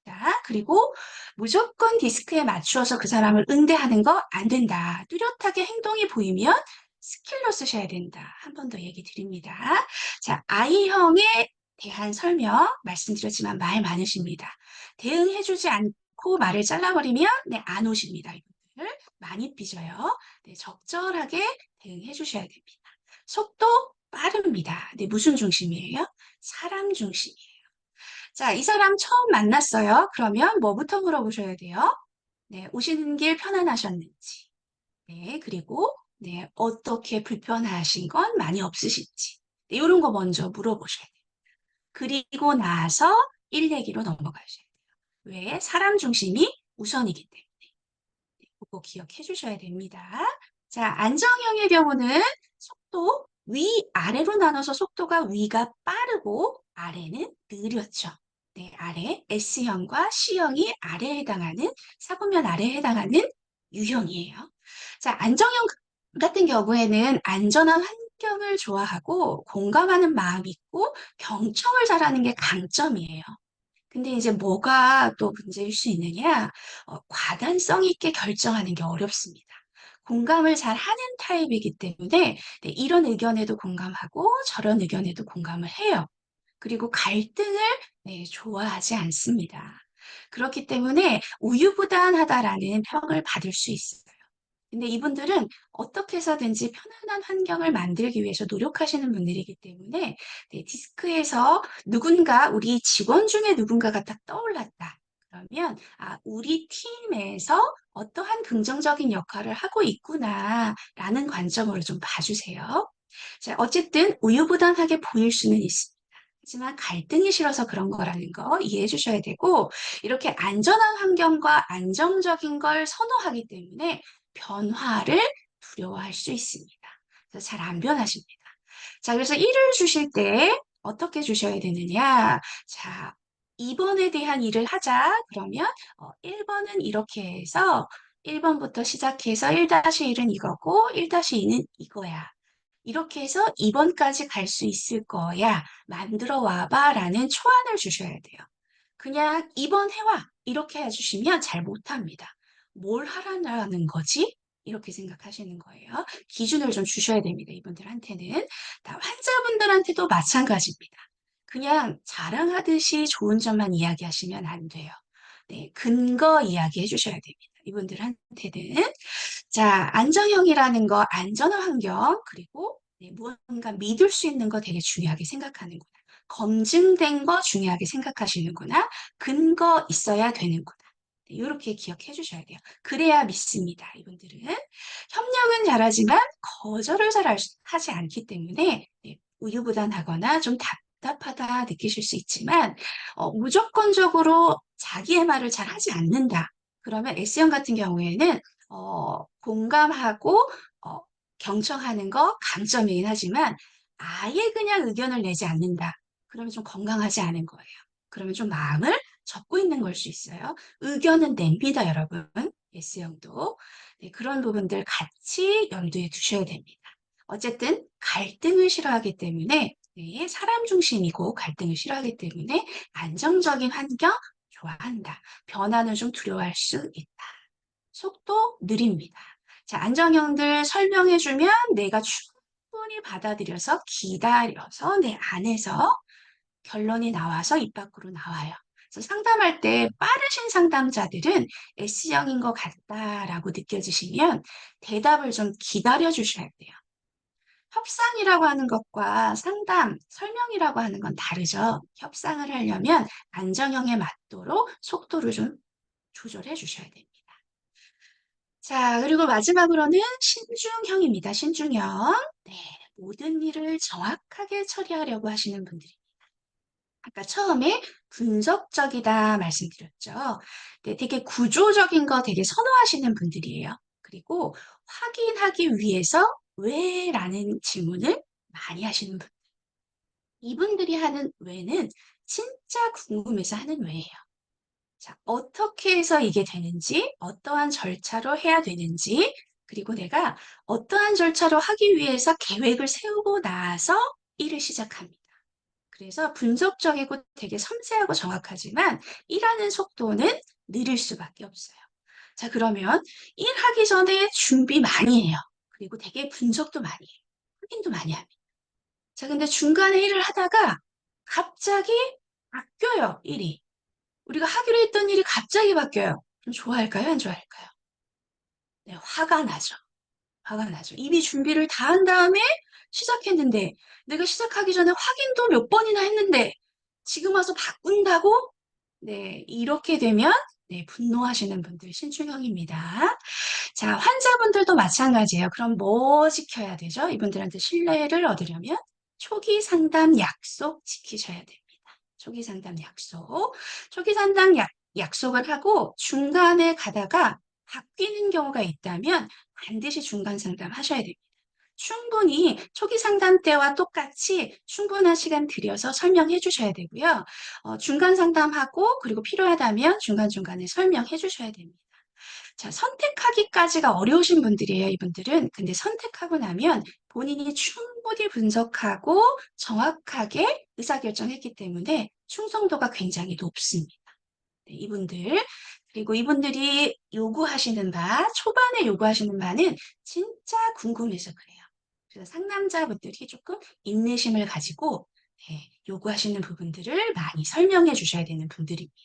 그리고 무조건 디스크에 맞추어서 그 사람을 응대하는 거 안 된다. 뚜렷하게 행동이 보이면 스킬로 쓰셔야 된다. 한 번 더 얘기 드립니다. 자, I형에 대한 설명 말씀드렸지만 말 많으십니다. 대응해주지 않고 말을 잘라버리면 네, 안 오십니다. 이분들 많이 삐져요. 네, 적절하게 대응해 주셔야 됩니다. 속도 빠릅니다. 네, 무슨 중심이에요? 사람 중심이에요. 자, 이 사람 처음 만났어요. 그러면 뭐부터 물어보셔야 돼요? 네, 오시는 길 편안하셨는지. 네, 그리고 네, 어떻게 불편하신 건 많이 없으신지. 네, 이런 거 먼저 물어보셔야 돼요. 그리고 나서 일 얘기로 넘어가셔야 돼요. 왜? 사람 중심이 우선이기 때문에. 네, 그거 기억해 주셔야 됩니다. 자, 안정형의 경우는 속도 위아래로 나눠서 속도가 위가 빠르고 아래는 느렸죠. 네, 아래 S형과 C형이 아래에 해당하는 사구면 아래에 해당하는 유형이에요. 자, 안정형 같은 경우에는 안전한 환경을 좋아하고 공감하는 마음이 있고 경청을 잘하는 게 강점이에요. 근데 이제 뭐가 또 문제일 수 있느냐? 과단성 있게 결정하는 게 어렵습니다. 공감을 잘 하는 타입이기 때문에 네, 이런 의견에도 공감하고 저런 의견에도 공감을 해요. 그리고 갈등을 네, 좋아하지 않습니다. 그렇기 때문에 우유부단하다라는 평을 받을 수 있어요. 근데 이분들은 어떻게 해서든지 편안한 환경을 만들기 위해서 노력하시는 분들이기 때문에 네, 디스크에서 누군가 우리 직원 중에 누군가가 딱 떠올랐다. 그러면 아, 우리 팀에서 어떠한 긍정적인 역할을 하고 있구나라는 관점으로 좀 봐주세요. 자, 어쨌든 우유부단하게 보일 수는 있습니다. 하지만 갈등이 싫어서 그런 거라는 거 이해해 주셔야 되고, 이렇게 안전한 환경과 안정적인 걸 선호하기 때문에 변화를 두려워할 수 있습니다. 그래서 잘 안 변하십니다. 자, 그래서 일을 주실 때 어떻게 주셔야 되느냐? 자, 2번에 대한 일을 하자. 그러면 1번은 이렇게 해서 1번부터 시작해서 1-1은 이거고 1-2는 이거야. 이렇게 해서 2번까지 갈 수 있을 거야. 만들어 와봐. 라는 초안을 주셔야 돼요. 그냥 2번 해와. 이렇게 해주시면 잘 못합니다. 뭘 하라는 거지? 이렇게 생각하시는 거예요. 기준을 좀 주셔야 됩니다. 이분들한테는. 환자분들한테도 마찬가지입니다. 그냥 자랑하듯이 좋은 점만 이야기하시면 안 돼요. 네, 근거 이야기해 주셔야 됩니다. 이분들한테는. 자, 안정형이라는 거, 안전한 환경, 그리고 네, 무언가 믿을 수 있는 거 되게 중요하게 생각하는구나. 검증된 거 중요하게 생각하시는구나. 근거 있어야 되는구나. 네, 이렇게 기억해 주셔야 돼요. 그래야 믿습니다. 이분들은. 협력은 잘하지만 거절을 잘 하지 않기 때문에 네, 우유부단하거나 좀 답답하다 느끼실 수 있지만 무조건적으로 자기의 말을 잘 하지 않는다. 그러면 S형 같은 경우에는 공감하고 어, 경청하는 거 강점이긴 하지만 아예 그냥 의견을 내지 않는다. 그러면 좀 건강하지 않은 거예요. 그러면 좀 마음을 접고 있는 걸 수 있어요. 의견은 냅니다, 여러분. S형도. 네, 그런 부분들 같이 염두에 두셔야 됩니다. 어쨌든 갈등을 싫어하기 때문에 네, 사람 중심이고 갈등을 싫어하기 때문에 안정적인 환경 좋아한다. 변화는 좀 두려워할 수 있다. 속도 느립니다. 자, 안정형들 설명해주면 내가 충분히 받아들여서 기다려서 내 안에서 결론이 나와서 입 밖으로 나와요. 그래서 상담할 때 빠르신 상담자들은 S형인 것 같다라고 느껴지시면 대답을 좀 기다려 주셔야 돼요. 협상이라고 하는 것과 상담, 설명이라고 하는 건 다르죠. 협상을 하려면 안정형에 맞도록 속도를 좀 조절해 주셔야 됩니다. 자, 그리고 마지막으로는 신중형입니다. 신중형. 네, 모든 일을 정확하게 처리하려고 하시는 분들이 아까 처음에 분석적이다 말씀드렸죠. 네, 되게 구조적인 거 되게 선호하시는 분들이에요. 그리고 확인하기 위해서 왜? 라는 질문을 많이 하시는 분. 이분들이 하는 왜는 진짜 궁금해서 하는 왜예요. 자, 어떻게 해서 이게 되는지, 어떠한 절차로 해야 되는지, 그리고 내가 어떠한 절차로 하기 위해서 계획을 세우고 나서 일을 시작합니다. 그래서 분석적이고 되게 섬세하고 정확하지만 일하는 속도는 느릴 수밖에 없어요. 자, 그러면 일하기 전에 준비 많이 해요. 그리고 되게 분석도 많이 해요. 확인도 많이 합니다. 자, 근데 중간에 일을 하다가 갑자기 바뀌어요, 일이. 우리가 하기로 했던 일이 갑자기 바뀌어요. 좀 좋아할까요? 안 좋아할까요? 네, 화가 나죠. 화가 나죠. 이미 준비를 다 한 다음에 시작했는데, 내가 시작하기 전에 확인도 몇 번이나 했는데, 지금 와서 바꾼다고? 네, 이렇게 되면, 네, 분노하시는 분들 신중형입니다. 자, 환자분들도 마찬가지예요. 그럼 뭐 지켜야 되죠? 이분들한테 신뢰를 얻으려면 초기 상담 약속 지키셔야 됩니다. 초기 상담 약속. 초기 상담 약속을 하고 중간에 가다가 바뀌는 경우가 있다면 반드시 중간 상담 하셔야 됩니다. 충분히 초기 상담 때와 똑같이 충분한 시간 들여서 설명해 주셔야 되고요. 중간 상담하고 그리고 필요하다면 중간중간에 설명해 주셔야 됩니다. 자, 선택하기까지가 어려우신 분들이에요, 이분들은. 근데 선택하고 나면 본인이 충분히 분석하고 정확하게 의사결정했기 때문에 충성도가 굉장히 높습니다. 네, 이분들. 그리고 이분들이 요구하시는 바, 초반에 요구하시는 바는 진짜 궁금해서 그래요. 그래서 상담자분들이 조금 인내심을 가지고 요구하시는 부분들을 많이 설명해 주셔야 되는 분들입니다.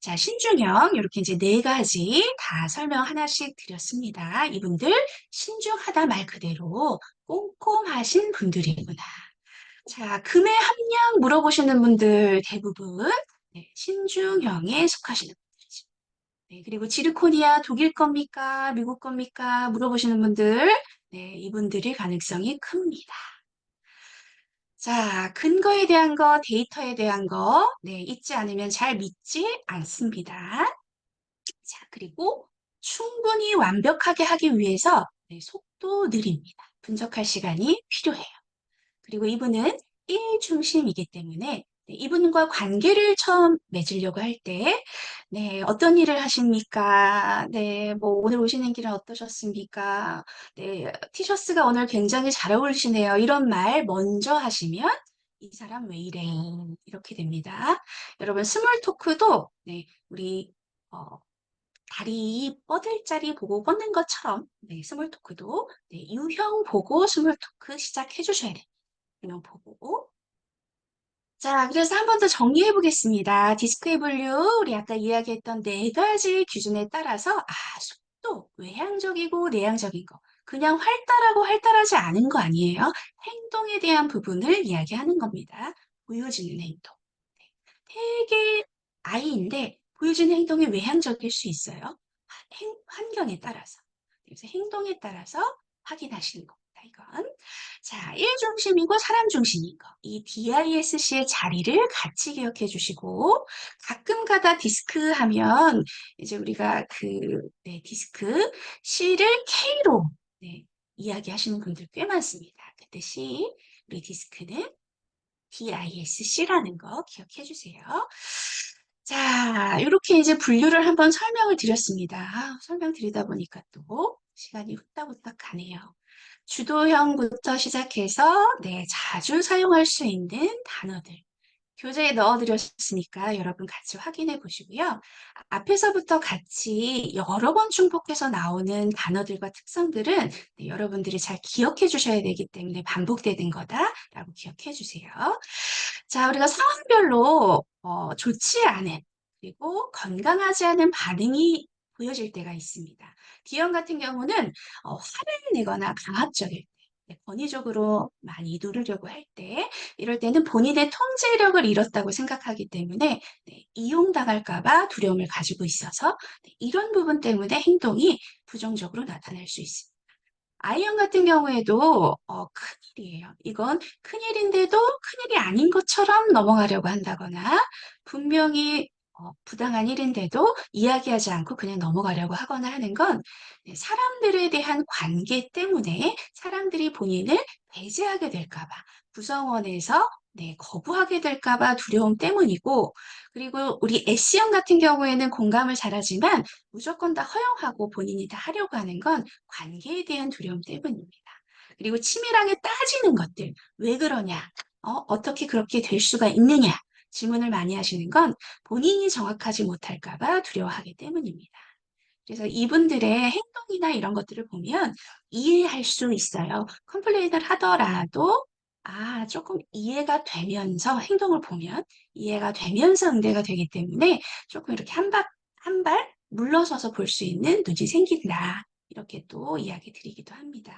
자, 신중형 이렇게 이제 네 가지 다 설명 하나씩 드렸습니다. 이분들 신중하다 말 그대로 꼼꼼하신 분들이구나. 자, 금의 함량 물어보시는 분들 대부분 신중형에 속하시는 분들이죠. 네, 그리고 지르코니아 독일 겁니까? 미국 겁니까? 물어보시는 분들, 네, 이분들의 가능성이 큽니다. 자, 근거에 대한 거, 데이터에 대한 거, 네, 잊지 않으면 잘 믿지 않습니다. 자, 그리고 충분히 완벽하게 하기 위해서 속도 느립니다. 분석할 시간이 필요해요. 그리고 이분은 일 중심이기 때문에 이분과 관계를 처음 맺으려고 할 때, 네, 어떤 일을 하십니까? 네, 뭐 오늘 오시는 길은 어떠셨습니까? 네, 티셔츠가 오늘 굉장히 잘 어울리시네요. 이런 말 먼저 하시면 이 사람 왜 이래? 이렇게 됩니다. 여러분 스몰 토크도 우리 다리 뻗을 자리 보고 뻗는 것처럼 스몰 토크도 유형 보고 스몰 토크 시작해 주셔야 돼요. 유형 보고. 자, 그래서 한 번 더 정리해 보겠습니다. 디스크 에볼류, 우리 아까 이야기했던 네 가지 기준에 따라서, 속도, 외향적이고 내향적인 거. 그냥 활달하고 활달하지 않은 거 아니에요. 행동에 대한 부분을 이야기하는 겁니다. 보여지는 행동. 되게 아이인데 보여지는 행동이 외향적일 수 있어요. 환경에 따라서. 그래서 행동에 따라서 확인하시는 겁니다. 이건. 자, 일 중심이고 사람 중심인 거. 이 DISC의 자리를 같이 기억해 주시고 가끔 가다 디스크 하면 이제 우리가 디스크 C를 K로 이야기하시는 분들 꽤 많습니다. 그때 C, 우리 디스크는 DISC라는 거 기억해 주세요. 자, 이렇게 이제 분류를 한번 설명을 드렸습니다. 설명드리다 보니까 또 시간이 후딱후딱 가네요. 주도형부터 시작해서 자주 사용할 수 있는 단어들. 교재에 넣어드렸으니까 여러분 같이 확인해 보시고요. 앞에서부터 같이 여러 번 중복해서 나오는 단어들과 특성들은 여러분들이 잘 기억해 주셔야 되기 때문에 반복되는 거다라고 기억해 주세요. 자, 우리가 상황별로 좋지 않은 그리고 건강하지 않은 반응이 보여질 때가 있습니다. D형 같은 경우는 화를 내거나 강압적일 때, 권위적으로 많이 누르려고 할 때, 이럴 때는 본인의 통제력을 잃었다고 생각하기 때문에 이용당할까 봐 두려움을 가지고 있어서 이런 부분 때문에 행동이 부정적으로 나타날 수 있습니다. I형 같은 경우에도 큰일이에요. 이건 큰일인데도 큰일이 아닌 것처럼 넘어가려고 한다거나 분명히 부당한 일인데도 이야기하지 않고 그냥 넘어가려고 하거나 하는 건 사람들에 대한 관계 때문에 사람들이 본인을 배제하게 될까 봐 구성원에서 거부하게 될까 봐 두려움 때문이고 그리고 우리 S형 같은 경우에는 공감을 잘하지만 무조건 다 허용하고 본인이 다 하려고 하는 건 관계에 대한 두려움 때문입니다. 그리고 치밀하게 따지는 것들, 왜 그러냐? 어떻게 그렇게 될 수가 있느냐? 질문을 많이 하시는 건 본인이 정확하지 못할까 봐 두려워하기 때문입니다. 그래서 이분들의 행동이나 이런 것들을 보면 이해할 수 있어요. 컴플레인을 하더라도 조금 이해가 되면서 행동을 보면 이해가 되면서 응대가 되기 때문에 조금 이렇게 한 발 물러서서 볼 수 있는 눈이 생긴다. 이렇게 또 이야기 드리기도 합니다.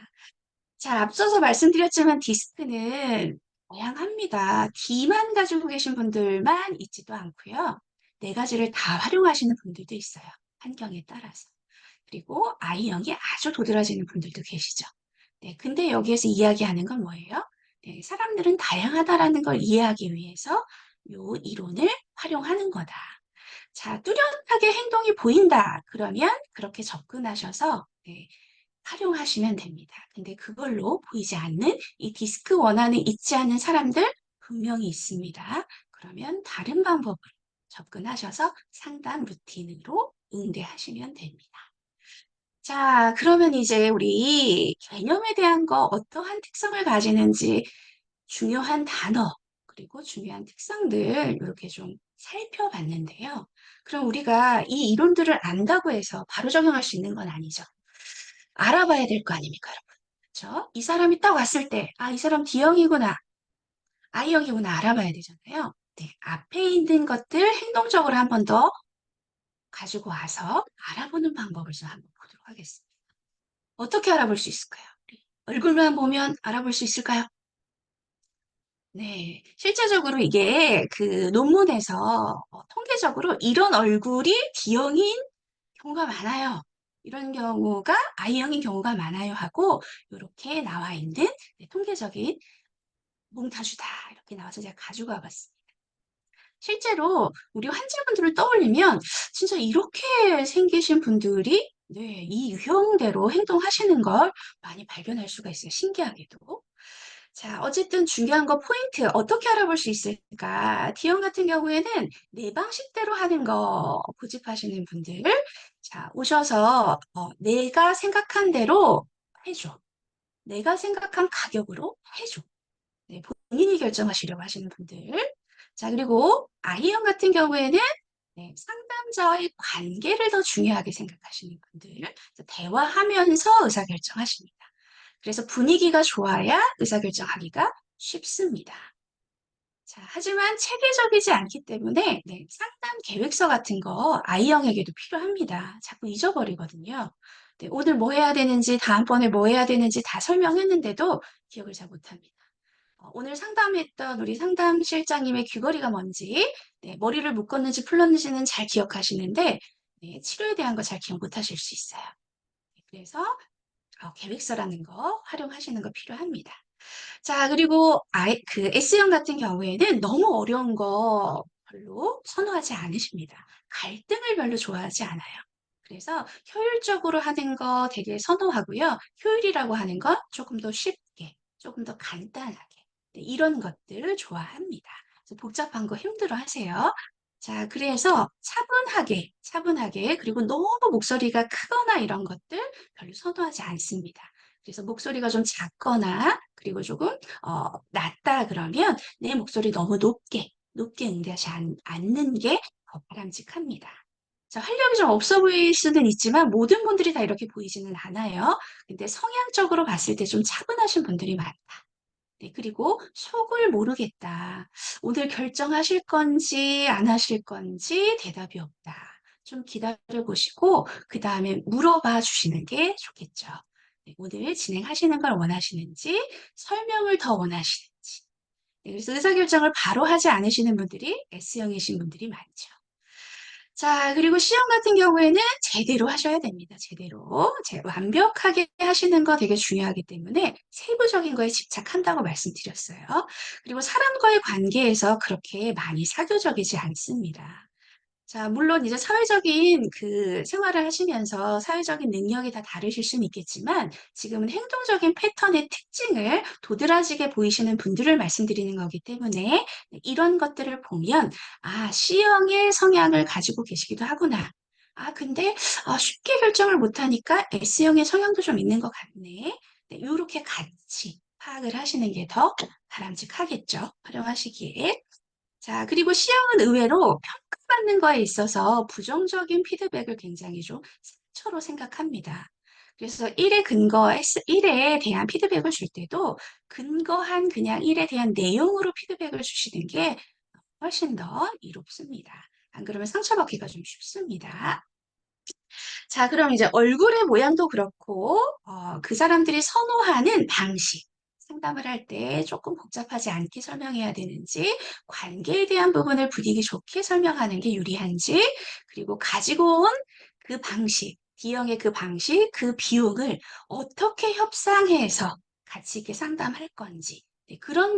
자, 앞서서 말씀드렸지만 디스크는 다양합니다. D만 가지고 계신 분들만 있지도 않고요. 네 가지를 다 활용하시는 분들도 있어요. 환경에 따라서. 그리고 I형이 아주 도드라지는 분들도 계시죠. 근데 여기에서 이야기하는 건 뭐예요? 사람들은 다양하다라는 걸 이해하기 위해서 요 이론을 활용하는 거다. 자, 뚜렷하게 행동이 보인다. 그러면 그렇게 접근하셔서 활용하시면 됩니다. 근데 그걸로 보이지 않는 이 디스크 원한에 있지 않는 사람들 분명히 있습니다. 그러면 다른 방법으로 접근하셔서 상담 루틴으로 응대하시면 됩니다. 자, 그러면 이제 우리 개념에 대한 거 어떠한 특성을 가지는지 중요한 단어, 그리고 중요한 특성들 이렇게 좀 살펴봤는데요. 그럼 우리가 이 이론들을 안다고 해서 바로 적용할 수 있는 건 아니죠. 알아봐야 될 거 아닙니까, 여러분? 그렇죠? 이 사람이 딱 왔을 때, 이 사람 D형이구나, I형이구나 알아봐야 되잖아요. 앞에 있는 것들 행동적으로 한 번 더 가지고 와서 알아보는 방법을 좀 한번 보도록 하겠습니다. 어떻게 알아볼 수 있을까요? 얼굴만 보면 알아볼 수 있을까요? 네, 실제적으로 이게 그 논문에서 통계적으로 이런 얼굴이 D형인 경우가 많아요. 이런 경우가 I형인 경우가 많아요 하고 이렇게 나와 있는 통계적인 몽타주다 이렇게 나와서 제가 가지고 와봤습니다. 실제로 우리 환자분들을 떠올리면 진짜 이렇게 생기신 분들이 이 유형대로 행동하시는 걸 많이 발견할 수가 있어요. 신기하게도. 자, 어쨌든 중요한 거 포인트 어떻게 알아볼 수 있을까? D형 같은 경우에는 내 방식대로 하는 거 고집하시는 분들 자, 오셔서 내가 생각한 대로 해줘. 내가 생각한 가격으로 해줘. 본인이 결정하시려고 하시는 분들. 자, 그리고 I형 같은 경우에는 상담자와의 관계를 더 중요하게 생각하시는 분들. 그래서 대화하면서 의사결정하십니다. 그래서 분위기가 좋아야 의사결정하기가 쉽습니다. 자, 하지만 체계적이지 않기 때문에 상담 계획서 같은 거 I형에게도 필요합니다. 자꾸 잊어버리거든요. 오늘 뭐 해야 되는지, 다음번에 뭐 해야 되는지 다 설명했는데도 기억을 잘 못합니다. 오늘 상담했던 우리 상담실장님의 귀걸이가 뭔지, 머리를 묶었는지 풀었는지는 잘 기억하시는데, 치료에 대한 거 잘 기억 못하실 수 있어요. 그래서 계획서라는 거 활용하시는 거 필요합니다. 자, 그리고 그 S형 같은 경우에는 너무 어려운 거 별로 선호하지 않으십니다. 갈등을 별로 좋아하지 않아요. 그래서 효율적으로 하는 거 되게 선호하고요. 효율이라고 하는 건 조금 더 쉽게, 조금 더 간단하게 이런 것들을 좋아합니다. 그래서 복잡한 거 힘들어 하세요. 자, 그래서 차분하게, 그리고 너무 목소리가 크거나 이런 것들 별로 선호하지 않습니다. 그래서 목소리가 좀 작거나 그리고 조금 낮다 그러면 내 목소리 너무 높게 응대하지 않는 게 더 바람직합니다. 자, 활력이 좀 없어 보일 수는 있지만 모든 분들이 다 이렇게 보이지는 않아요. 근데 성향적으로 봤을 때 좀 차분하신 분들이 많다. 네, 그리고 속을 모르겠다. 오늘 결정하실 건지 안 하실 건지 대답이 없다. 좀 기다려 보시고 그 다음에 물어봐 주시는 게 좋겠죠. 네, 오늘 진행하시는 걸 원하시는지 설명을 더 원하시는지. 네, 그래서 의사결정을 바로 하지 않으시는 분들이 S형이신 분들이 많죠. 자, 그리고 시험 같은 경우에는 제대로 하셔야 됩니다. 제대로. 완벽하게 하시는 거 되게 중요하기 때문에 세부적인 거에 집착한다고 말씀드렸어요. 그리고 사람과의 관계에서 그렇게 많이 사교적이지 않습니다. 자, 물론 이제 사회적인 그 생활을 하시면서 사회적인 능력이 다 다르실 수는 있겠지만 지금은 행동적인 패턴의 특징을 도드라지게 보이시는 분들을 말씀드리는 거기 때문에 이런 것들을 보면 아, C형의 성향을 가지고 계시기도 하구나. 아, 근데 쉽게 결정을 못하니까 S형의 성향도 좀 있는 것 같네. 네, 이렇게 같이 파악을 하시는 게 더 바람직하겠죠. 활용하시기에. 자, 그리고 C형은 의외로 평가받는 거에 있어서 부정적인 피드백을 굉장히 좀 상처로 생각합니다. 그래서 일에 대한 피드백을 줄 때도 근거한 그냥 일에 대한 내용으로 피드백을 주시는 게 훨씬 더 이롭습니다. 안 그러면 상처받기가 좀 쉽습니다. 자, 그럼 이제 얼굴의 모양도 그렇고, 그 사람들이 선호하는 방식. 상담을 할 때 조금 복잡하지 않게 설명해야 되는지, 관계에 대한 부분을 분위기 좋게 설명하는 게 유리한지, 그리고 가지고 온 그 방식, D형의 그 방식, 그 비용을 어떻게 협상해서 같이 이렇게 상담할 건지, 네, 그런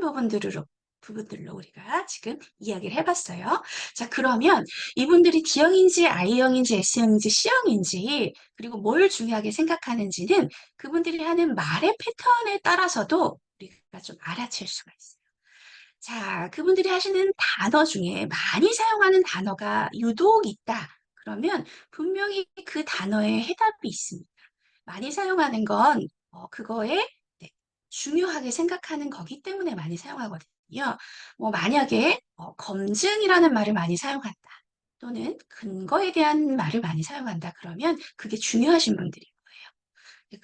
부분들로 우리가 지금 이야기를 해봤어요. 자, 그러면 이분들이 D형인지 I형인지 S형인지 C형인지 그리고 뭘 중요하게 생각하는지는 그분들이 하는 말의 패턴에 따라서도 우리가 좀 알아챌 수가 있어요. 자, 그분들이 하시는 단어 중에 많이 사용하는 단어가 유독 있다. 그러면 분명히 그 단어에 해답이 있습니다. 많이 사용하는 건 그거에 네, 중요하게 생각하는 거기 때문에 많이 사용하거든요. 뭐 만약에 검증이라는 말을 많이 사용한다. 또는 근거에 대한 말을 많이 사용한다. 그러면 그게 중요하신 분들인 거예요. 네,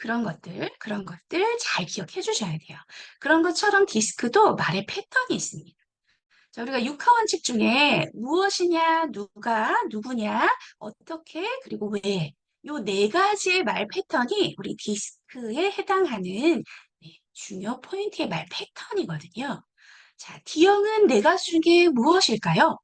그런 것들 잘 기억해 주셔야 돼요. 그런 것처럼 디스크도 말의 패턴이 있습니다. 자, 우리가 육하 원칙 중에 무엇이냐, 누가, 누구냐, 어떻게, 그리고 왜. 요 네 가지의 말 패턴이 우리 디스크에 해당하는 네, 중요 포인트의 말 패턴이거든요. 자, D형은 네 가지 중에 무엇일까요?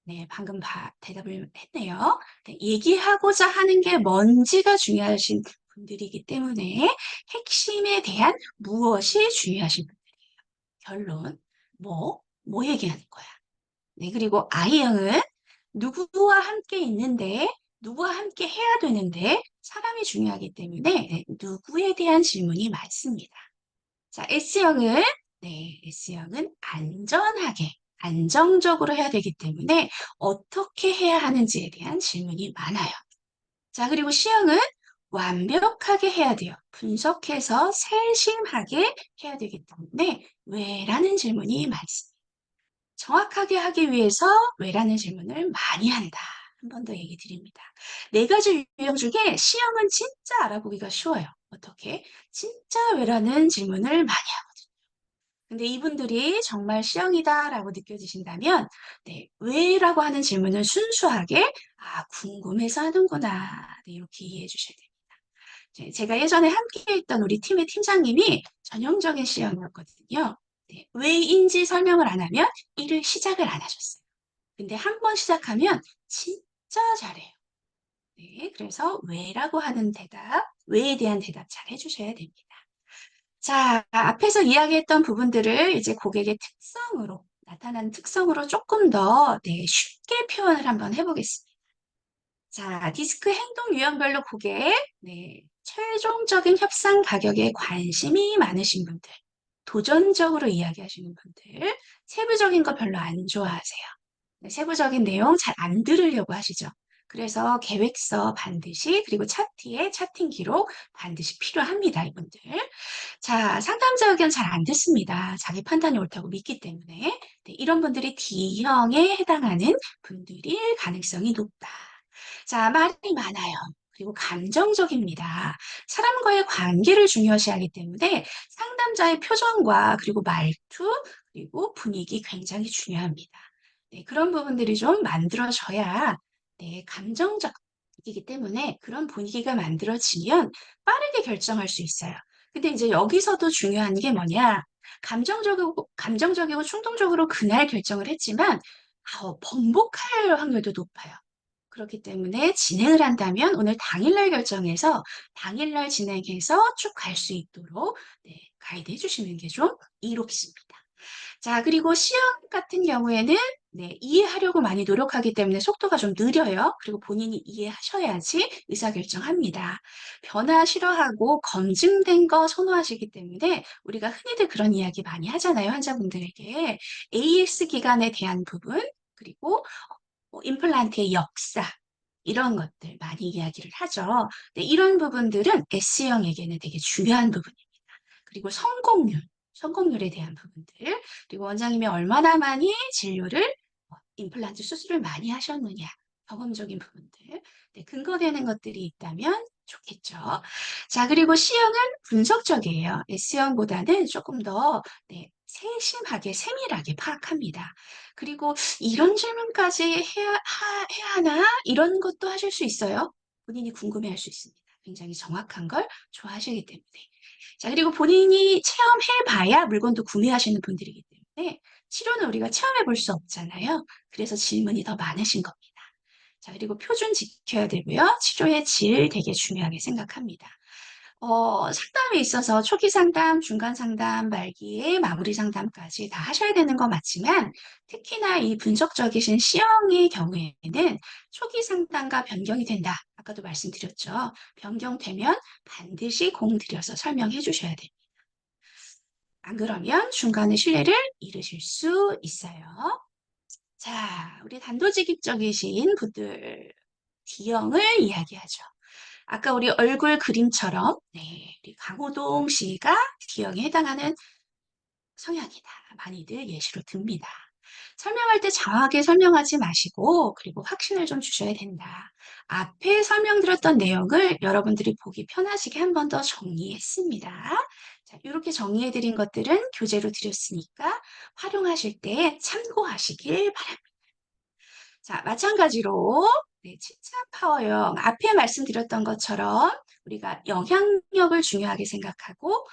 네, 방금 대답을 했네요. 네, 얘기하고자 하는 게 뭔지가 중요하신 분들이기 때문에 핵심에 대한 무엇이 중요하신 분들이에요. 결론, 뭐 얘기하는 거야. 네, 그리고 I형은 누구와 함께 있는데, 누구와 함께 해야 되는데, 사람이 중요하기 때문에 네, 누구에 대한 질문이 많습니다. 자, S형은 안전하게, 안정적으로 해야 되기 때문에 어떻게 해야 하는지에 대한 질문이 많아요. 자, 그리고 C형은 완벽하게 해야 돼요. 분석해서 세심하게 해야 되기 때문에 왜라는 질문이 많습니다. 정확하게 하기 위해서 왜라는 질문을 많이 한다. 한 번 더 얘기 드립니다. 네 가지 유형 중에 C형은 진짜 알아보기가 쉬워요. 어떻게? 진짜 왜라는 질문을 많이 하거든요. 근데 이분들이 정말 C형이다라고 느껴지신다면, 네, 왜라고 하는 질문을 순수하게, 아, 궁금해서 하는구나. 네, 이렇게 이해해 주셔야 돼요. 제가 예전에 함께 했던 우리 팀의 팀장님이 전형적인 C형이었거든요. 네, 왜인지 설명을 안 하면 일을 시작을 안 하셨어요. 근데 한 번 시작하면 진짜 잘해요. 네, 그래서 왜라고 하는 대답, 왜에 대한 대답 잘 해주셔야 됩니다. 자, 앞에서 이야기했던 부분들을 이제 고객의 특성으로, 나타나는 특성으로 조금 더 네, 쉽게 표현을 한번 해보겠습니다. 자, 디스크 행동 유형별로 고객, 네, 최종적인 협상 가격에 관심이 많으신 분들, 도전적으로 이야기하시는 분들, 세부적인 거 별로 안 좋아하세요. 네, 세부적인 내용 잘 안 들으려고 하시죠. 그래서 계획서 반드시, 그리고 차트에 차팅 기록 반드시 필요합니다, 이분들. 자, 상담자 의견 잘 안 듣습니다. 자기 판단이 옳다고 믿기 때문에. 네, 이런 분들이 D형에 해당하는 분들일 가능성이 높다. 자, 말이 많아요. 그리고 감정적입니다. 사람과의 관계를 중요시하기 때문에 상담자의 표정과 그리고 말투, 그리고 분위기 굉장히 중요합니다. 네, 그런 부분들이 좀 만들어져야 네, 감정적이기 때문에 그런 분위기가 만들어지면 빠르게 결정할 수 있어요. 근데 이제 여기서도 중요한 게 뭐냐? 감정적이고 충동적으로 그날 결정을 했지만 번복할 확률도 높아요. 그렇기 때문에 진행을 한다면 오늘 당일날 결정해서 당일날 진행해서 쭉 갈 수 있도록 네, 가이드 해주시는 게 좀 이롭습니다. 자, 그리고 시험 같은 경우에는 네, 이해하려고 많이 노력하기 때문에 속도가 좀 느려요. 그리고 본인이 이해하셔야지 의사결정합니다. 변화 싫어하고 검증된 거 선호하시기 때문에 우리가 흔히들 그런 이야기 많이 하잖아요. 환자분들에게. AS 기간에 대한 부분, 그리고 임플란트의 역사, 이런 것들 많이 이야기를 하죠. 네, 이런 부분들은 S형에게는 되게 중요한 부분입니다. 그리고 성공률에 대한 부분들, 그리고 원장님이 얼마나 많이 진료를, 임플란트 수술을 많이 하셨느냐, 경험적인 부분들, 네, 근거되는 것들이 있다면 좋겠죠. 자, 그리고 C형은 분석적이에요. S형보다는 조금 더 네, 세심하게, 세밀하게 파악합니다. 그리고 이런 질문까지 해야 하나? 이런 것도 하실 수 있어요. 본인이 궁금해할 수 있습니다. 굉장히 정확한 걸 좋아하시기 때문에. 자, 그리고 본인이 체험해봐야 물건도 구매하시는 분들이기 때문에 치료는 우리가 체험해 볼 수 없잖아요. 그래서 질문이 더 많으신 겁니다. 자, 그리고 표준 지켜야 되고요. 치료의 질 되게 중요하게 생각합니다. 상담에 있어서 초기 상담, 중간 상담, 말기에 마무리 상담까지 다 하셔야 되는 거 맞지만 특히나 이 분석적이신 C형의 경우에는 초기 상담과 변경이 된다. 아까도 말씀드렸죠. 변경되면 반드시 공들여서 설명해 주셔야 됩니다. 안 그러면 중간에 신뢰를 잃으실 수 있어요. 자, 우리 단도직입적이신 분들 D형을 이야기하죠. 아까 우리 얼굴 그림처럼 네, 우리 강호동 씨가 D형에 해당하는 성향이다. 많이들 예시로 듭니다. 설명할 때 장하게 설명하지 마시고 그리고 확신을 좀 주셔야 된다. 앞에 설명드렸던 내용을 여러분들이 보기 편하시게 한 번 더 정리했습니다. 자, 이렇게 정리해드린 것들은 교재로 드렸으니까 활용하실 때 참고하시길 바랍니다. 자, 마찬가지로 네, 칭찬 파워형 앞에 말씀드렸던 것처럼 우리가 영향력을 중요하게 생각하고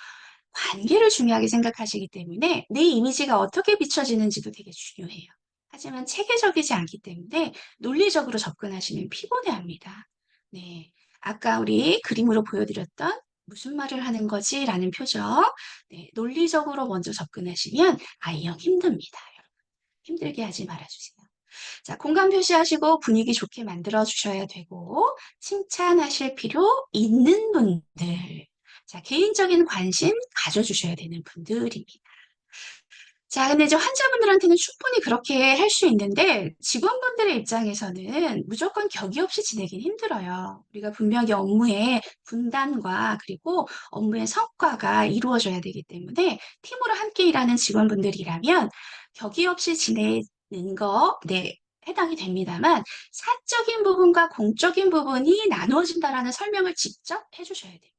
관계를 중요하게 생각하시기 때문에 내 이미지가 어떻게 비춰지는지도 되게 중요해요. 하지만 체계적이지 않기 때문에 논리적으로 접근하시면 피곤해합니다. 네, 아까 우리 그림으로 보여드렸던 무슨 말을 하는 거지? 라는 표정. 네, 논리적으로 먼저 접근하시면 I형 힘듭니다. 여러분. 힘들게 하지 말아주세요. 자, 공감 표시하시고 분위기 좋게 만들어 주셔야 되고, 칭찬하실 필요 있는 분들. 자, 개인적인 관심 가져주셔야 되는 분들입니다. 자, 근데 이제 환자분들한테는 충분히 그렇게 할 수 있는데, 직원분들의 입장에서는 무조건 격이 없이 지내긴 힘들어요. 우리가 분명히 업무의 분담과 그리고 업무의 성과가 이루어져야 되기 때문에, 팀으로 함께 일하는 직원분들이라면, 격이 없이 지내는 거, 네, 해당이 됩니다만, 사적인 부분과 공적인 부분이 나누어진다라는 설명을 직접 해주셔야 돼요.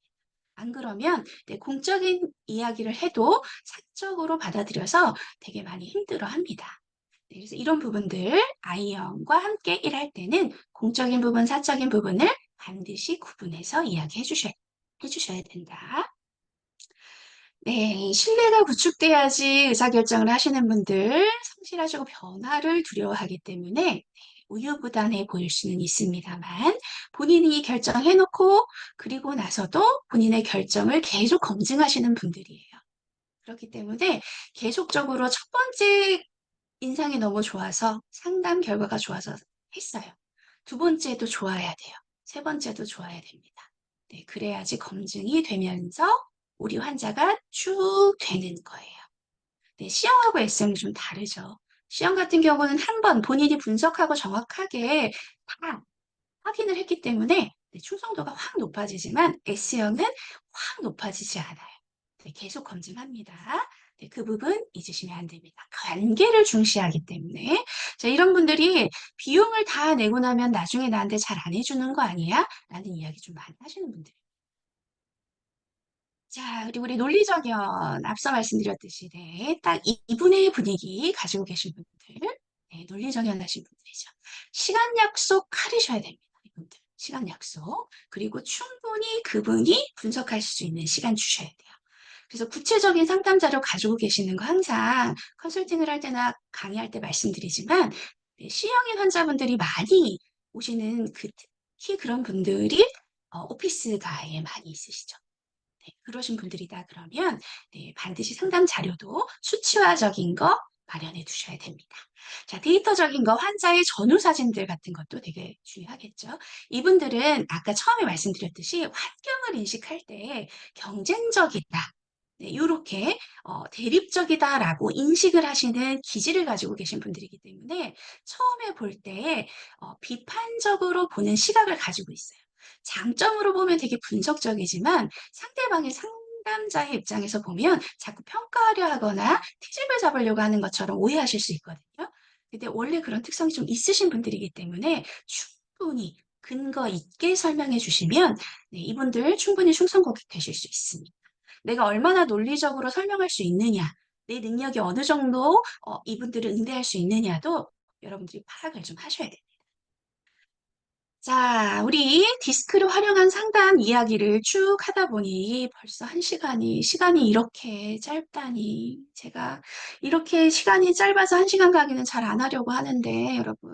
안 그러면 네, 공적인 이야기를 해도 사적으로 받아들여서 되게 많이 힘들어합니다. 네, 그래서 이런 부분들 I형과 함께 일할 때는 공적인 부분, 사적인 부분을 반드시 구분해서 해주셔야 된다. 네, 신뢰가 구축돼야지 의사결정을 하시는 분들 성실하시고 변화를 두려워하기 때문에 네, 우유부단해 보일 수는 있습니다만 본인이 결정해놓고 그리고 나서도 본인의 결정을 계속 검증하시는 분들이에요. 그렇기 때문에 계속적으로 첫 번째 인상이 너무 좋아서 상담 결과가 좋아서 했어요. 두 번째도 좋아야 돼요. 세 번째도 좋아야 됩니다. 네, 그래야지 검증이 되면서 우리 환자가 쭉 되는 거예요. 네, C형하고 S형이 좀 다르죠. C형 같은 경우는 한 번 본인이 분석하고 정확하게 다 확인을 했기 때문에 네, 충성도가 확 높아지지만 S형은 확 높아지지 않아요. 네, 계속 검증합니다. 네, 그 부분 잊으시면 안 됩니다. 관계를 중시하기 때문에. 자, 이런 분들이 비용을 다 내고 나면 나중에 나한테 잘 안 해주는 거 아니야? 라는 이야기 좀 많이 하시는 분들. 자, 그리고 우리 논리정연, 앞서 말씀드렸듯이, 네, 딱 이분의 분위기 가지고 계신 분들, 네, 논리정연 하신 분들이죠. 시간 약속 하셔야 됩니다, 이분들. 시간 약속. 그리고 충분히 그분이 분석할 수 있는 시간 주셔야 돼요. 그래서 구체적인 상담 자료 가지고 계시는 거 항상 컨설팅을 할 때나 강의할 때 말씀드리지만, 네, C형인 환자분들이 많이 오시는 특히 그런 분들이 오피스가에 많이 있으시죠. 네, 그러신 분들이다 그러면 네, 반드시 상담 자료도 수치화적인 거 마련해 두셔야 됩니다. 자, 데이터적인 거 환자의 전후 사진들 같은 것도 되게 중요하겠죠. 이분들은 아까 처음에 말씀드렸듯이 환경을 인식할 때 경쟁적이다. 네, 이렇게 대립적이다라고 인식을 하시는 기질을 가지고 계신 분들이기 때문에 처음에 볼 때 비판적으로 보는 시각을 가지고 있어요. 장점으로 보면 되게 분석적이지만 상대방의 상담자의 입장에서 보면 자꾸 평가하려 하거나 트집을 잡으려고 하는 것처럼 오해하실 수 있거든요. 근데 원래 그런 특성이 좀 있으신 분들이기 때문에 충분히 근거 있게 설명해 주시면 네, 이분들 충분히 충성 고객 되실 수 있습니다. 내가 얼마나 논리적으로 설명할 수 있느냐, 내 능력이 어느 정도 이분들을 응대할 수 있느냐도 여러분들이 파악을 좀 하셔야 돼요. 자, 우리 디스크를 활용한 상담 이야기를 쭉 하다 보니 벌써 시간이 이렇게 짧다니. 제가 이렇게 시간이 짧아서 1시간 강의는 잘 안 하려고 하는데, 여러분.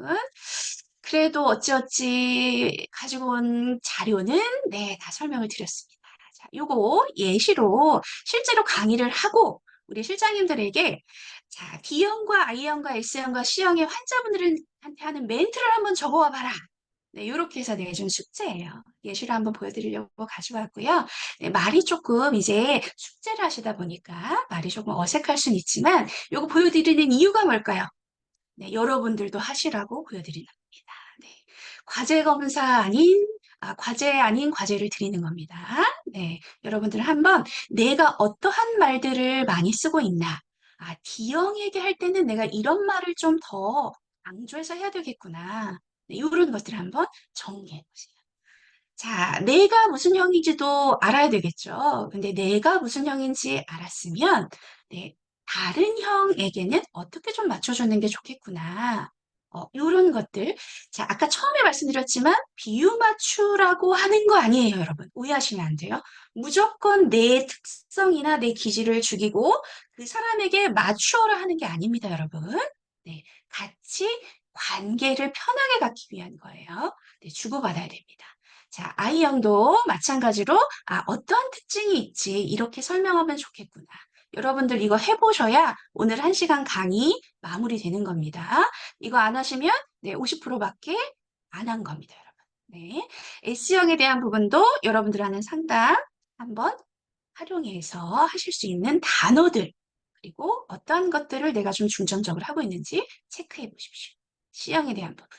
그래도 어찌어찌 가지고 온 자료는 네, 다 설명을 드렸습니다. 자, 요거 예시로 실제로 강의를 하고 우리 실장님들에게 자, D형과 I형과 S형과 C형의 환자분들한테 하는 멘트를 한번 적어와 봐라. 네, 이렇게 해서 내준 숙제예요. 예시를 한번 보여드리려고 가져왔고요. 네, 말이 조금 이제 숙제를 하시다 보니까 말이 조금 어색할 수는 있지만 이거 보여드리는 이유가 뭘까요? 네, 여러분들도 하시라고 보여드리는 겁니다. 네, 과제 아닌 과제를 드리는 겁니다. 네, 여러분들 한번 내가 어떠한 말들을 많이 쓰고 있나? 아, D형에게 할 때는 내가 이런 말을 좀 더 강조해서 해야 되겠구나. 네, 이런 것들을 한번 정리해 보세요. 자, 내가 무슨 형인지도 알아야 되겠죠. 근데 내가 무슨 형인지 알았으면, 네, 다른 형에게는 어떻게 좀 맞춰주는 게 좋겠구나. 요런 것들. 자, 아까 처음에 말씀드렸지만, 비유 맞추라고 하는 거 아니에요, 여러분. 오해하시면 안 돼요. 무조건 내 특성이나 내 기질을 죽이고, 그 사람에게 맞추어라 하는 게 아닙니다, 여러분. 네, 같이 관계를 편하게 갖기 위한 거예요. 네, 주고받아야 됩니다. 자, I형도 마찬가지로 어떠한 특징이 있지 이렇게 설명하면 좋겠구나. 여러분들 이거 해보셔야 오늘 1시간 강의 마무리되는 겁니다. 이거 안 하시면 네, 50%밖에 안 한 겁니다, 여러분. 네, S형에 대한 부분도 여러분들 하는 상담 한번 활용해서 하실 수 있는 단어들 그리고 어떠한 것들을 내가 좀 중점적으로 하고 있는지 체크해 보십시오. C형에 대한 부분.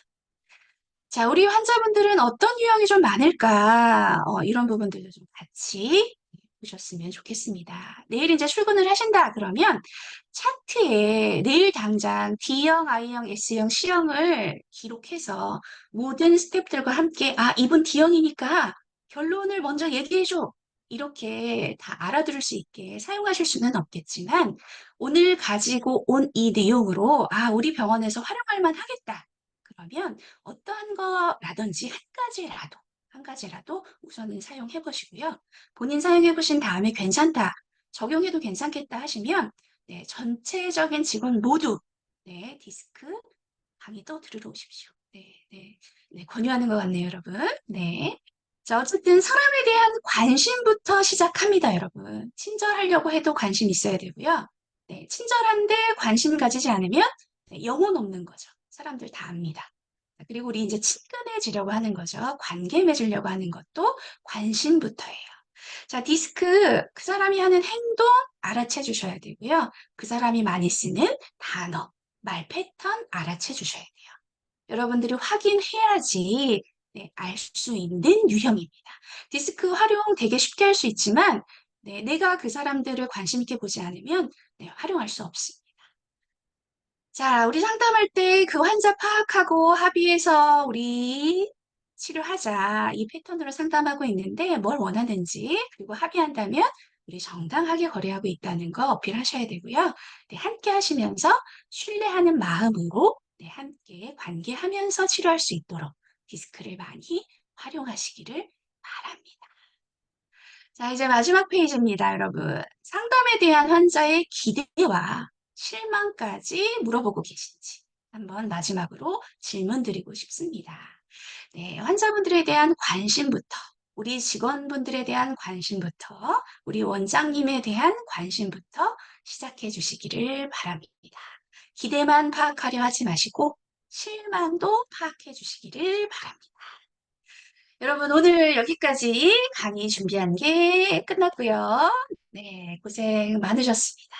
자, 우리 환자분들은 어떤 유형이 좀 많을까? 이런 부분들도 좀 같이 보셨으면 좋겠습니다. 내일 이제 출근을 하신다 그러면 차트에 내일 당장 D형, I형, S형, C형을 기록해서 모든 스태프들과 함께 이분 D형이니까 결론을 먼저 얘기해줘. 이렇게 다 알아들을 수 있게 사용하실 수는 없겠지만 오늘 가지고 온 이 내용으로 우리 병원에서 활용할 만하겠다. 그러면 어떠한 거라든지 한 가지라도 우선은 사용해 보시고요. 본인 사용해 보신 다음에 괜찮다, 적용해도 괜찮겠다 하시면 네, 전체적인 직원 모두 네, 디스크 강의도 들으러 오십시오. 네, 네, 네, 권유하는 것 같네요, 여러분. 네. 자, 어쨌든 사람에 대한 관심부터 시작합니다, 여러분. 친절하려고 해도 관심 있어야 되고요. 네, 친절한데 관심 가지지 않으면 네, 영혼 없는 거죠. 사람들 다 압니다. 그리고 우리 이제 친근해지려고 하는 거죠. 관계 맺으려고 하는 것도 관심부터예요. 자, 디스크, 그 사람이 하는 행동 알아채 주셔야 되고요. 그 사람이 많이 쓰는 단어, 말 패턴 알아채 주셔야 돼요. 여러분들이 확인해야지 네, 알 수 있는 유형입니다. 디스크 활용 되게 쉽게 할 수 있지만 네, 내가 그 사람들을 관심 있게 보지 않으면 네, 활용할 수 없습니다. 자, 우리 상담할 때 그 환자 파악하고 합의해서 우리 치료하자. 이 패턴으로 상담하고 있는데 뭘 원하는지 그리고 합의한다면 우리 정당하게 거래하고 있다는 거 어필하셔야 되고요. 네, 함께 하시면서 신뢰하는 마음으로 네, 함께 관계하면서 치료할 수 있도록 디스크를 많이 활용하시기를 바랍니다. 자, 이제 마지막 페이지입니다, 여러분. 상담에 대한 환자의 기대와 실망까지 물어보고 계신지 한번 마지막으로 질문 드리고 싶습니다. 네, 환자분들에 대한 관심부터, 우리 직원분들에 대한 관심부터, 우리 원장님에 대한 관심부터 시작해 주시기를 바랍니다. 기대만 파악하려 하지 마시고 실망도 파악해 주시기를 바랍니다. 여러분, 오늘 여기까지 강의 준비한 게 끝났고요. 네, 고생 많으셨습니다.